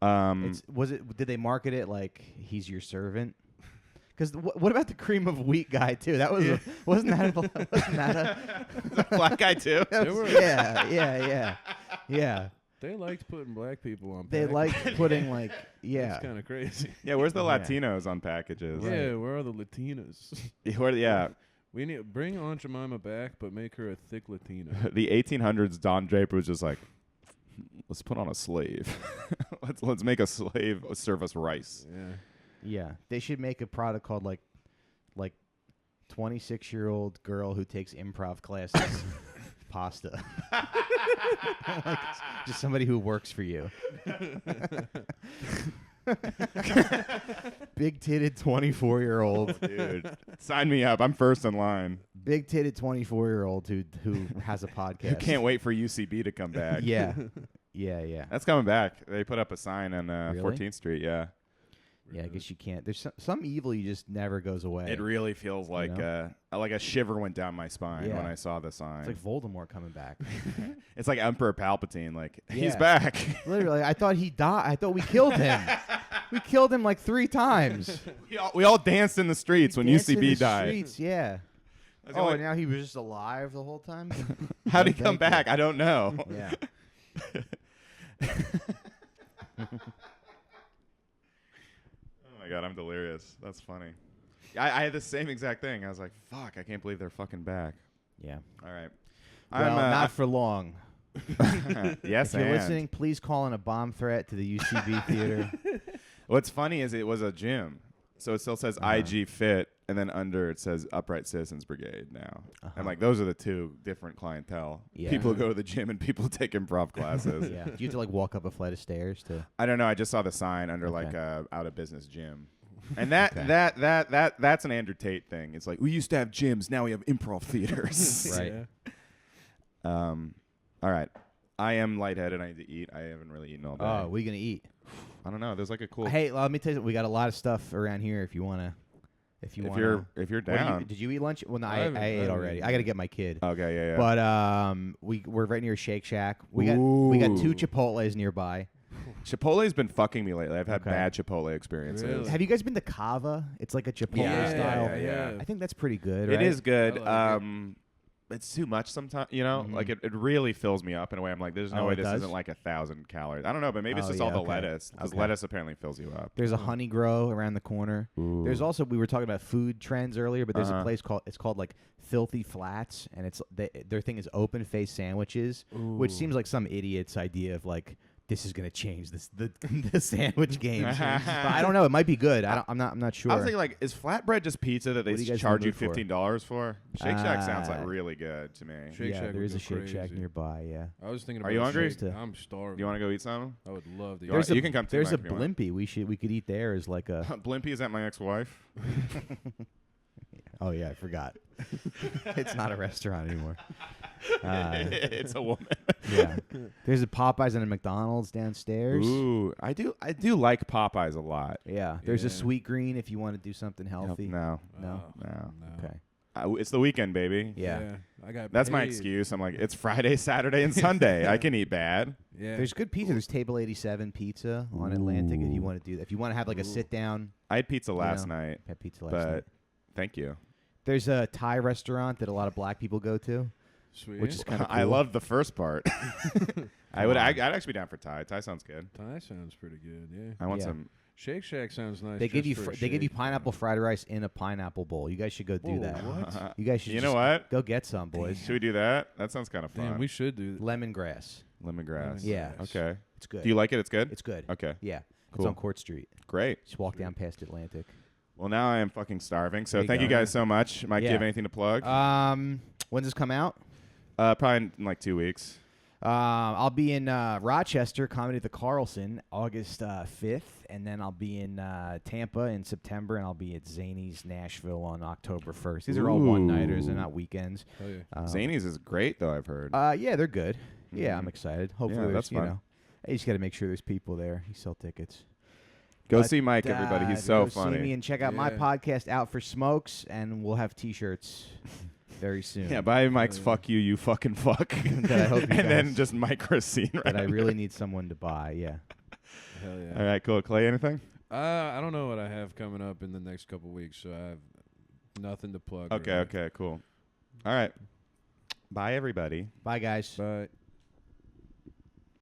did they market it like he's your servant? Because what about the cream of wheat guy too? That wasn't that a black guy too? yeah. They liked putting black people on. They packages. liked putting like It's kind of crazy. Yeah, where's the Yeah. Latinos on packages? Yeah, where are the Latinas? Yeah. We need bring Aunt Jemima back, but make her a thick Latina. The 1800s, Don Draper was just like, let's put on a slave. let's make a slave serve us rice. Yeah. They should make a product called like 26-year-old girl who takes improv classes. Pasta. Like, just somebody who works for you. Big titted 24-year-old. Dude, sign me up. I'm first in line. Big titted 24-year-old who has a podcast. Who can't wait for UCB to come back. Yeah. Yeah. That's coming back. They put up a sign on Really? 14th Street, yeah. Yeah, I guess you can't. There's some evil you just never goes away. It really feels like like a shiver went down my spine Yeah. when I saw the sign. It's like Voldemort coming back. It's like Emperor Palpatine, like, he's Yeah. back. Literally, I thought he died. I thought we killed him. We killed him like 3 times. we all danced in the streets when Danced in UCB the died. Streets, yeah. That's the Oh, only- and now he was just alive the whole time? How'd he come Thank you. back? I don't know. Yeah. Oh my god, I'm delirious. That's funny. I had the same exact thing. I was like, fuck, I can't believe they're fucking back. Yeah. All right. Well, not for long. Yes, If you're and. listening, please call in a bomb threat to the UCB theater. What's funny is it was a gym. So it still says IG Fit, and then under it says Upright Citizens Brigade now. And like those are the two different clientele. Yeah. People who go to the gym and people who take improv classes. Yeah. Do you have to like walk up a flight of stairs to? I don't know. I just saw the sign under like Okay. out of business gym. And that Okay. that's an Andrew Tate thing. It's like we used to have gyms, now we have improv theaters. Right. Yeah. All right. I am lightheaded. I need to eat. I haven't really eaten all day. Oh, we gonna eat? I don't know. There's like a cool. Hey, let me tell you, we got a lot of stuff around here. If you wanna, if you're down. did you eat lunch? Well, no, I I haven't- I ate haven't already. eaten I gotta yet. get my kid. Okay. Yeah. But we're right near Shake Shack. We got 2 Chipotles nearby. Chipotle's been fucking me lately. I've had Okay. bad Chipotle experiences. Really? Have you guys been to Cava? It's like a Chipotle Yeah, style. yeah. I think that's pretty good. It right? is good. I like It's too much sometimes. You know, Mhm. like it really fills me up in a way. I'm like, there's no Oh, way it this does? isn't like 1,000 calories. I don't know, but maybe it's Oh, just yeah, all the okay. lettuce because Okay. lettuce apparently fills you up. There's a Honey Grow around the corner. There's also, we were talking about food trends earlier, but there's a place called like Filthy Flats, and their thing is open face sandwiches, which seems like some idiot's idea of like, this is gonna change the sandwich game. But I don't know. It might be good. I'm not sure. I was thinking, like, is flatbread just pizza that they What do you guys charge you need for? $15 for? Shake Shack sounds like Uh, really good to me. Shake yeah, Shack there would is a go Shake Shack crazy. nearby. Yeah. I was thinking Are about you hungry? Shake- I'm starving. You want to go eat some? I would love to. You wanna- There's a, you can come too, There's a Mike, if you want. Blimpie. We could eat there as like a. Blimpie, is that my ex-wife? Oh yeah, I forgot. It's not a restaurant anymore. It's a woman. Yeah. There's a Popeyes and a McDonald's downstairs. Ooh, I do like Popeyes a lot. Yeah. There's a Yeah. Sweet Green if you want to do something healthy. No, No? no. Okay. It's the weekend, baby. Yeah. I got. That's my paid. excuse. I'm like, it's Friday, Saturday, and Sunday. I can eat bad. Yeah. There's good pizza. There's Table 87 Pizza on Atlantic if you want to do that. If you want to have like a sit down, I had pizza last know, night, have pizza last but night. thank you. There's a Thai restaurant that a lot of black people go to, Sweet. which is kind of cool. I love the first part. I'd actually be down for Thai. Thai sounds good. Thai sounds pretty good. Yeah. I want Yeah. some. Shake Shack sounds nice. They give you just for a they give you shake. pineapple fried rice in a pineapple bowl. You guys should go do Whoa, that. what? You guys should. You know just what? Go get some, boys. Should we do that? That sounds kind of fun. Damn, we should do that. Lemongrass. Lemongrass. Yeah. Okay. It's good. Do you like it? It's good. It's good. Okay. Yeah. Cool. It's on Court Street. Great. Just walk down past Atlantic. Well, now I am fucking starving. So There you thank go. you guys so much. Mike, do you Yeah. have anything to plug? When's this come out? Probably in like 2 weeks. I'll be in Rochester, Comedy at the Carlson, August 5th, and then I'll be in Tampa in September, and I'll be at Zany's Nashville on October 1st. These are all one-nighters; they're not weekends. Hell yeah. Zany's is great, though, I've heard. Yeah, they're good. Yeah, I'm excited. Hopefully, Yeah, there's, that's fun. I just got to make sure there's people there. You sell tickets. Go But, see Mike, everybody. He's so go funny. See me and check out my Yeah. podcast, Out for Smokes, and we'll have T-shirts very soon. Yeah, buy Mike's "Fuck You, You Fucking Fuck," That I hope you and then guys- just Mike Recine. Right That I under really it. need someone to buy. Yeah. Hell All yeah. right, cool. Clay, anything? I don't know what I have coming up in the next couple weeks, so I have nothing to plug. Okay, really. okay, cool. All right. Bye, everybody. Bye, guys. Bye.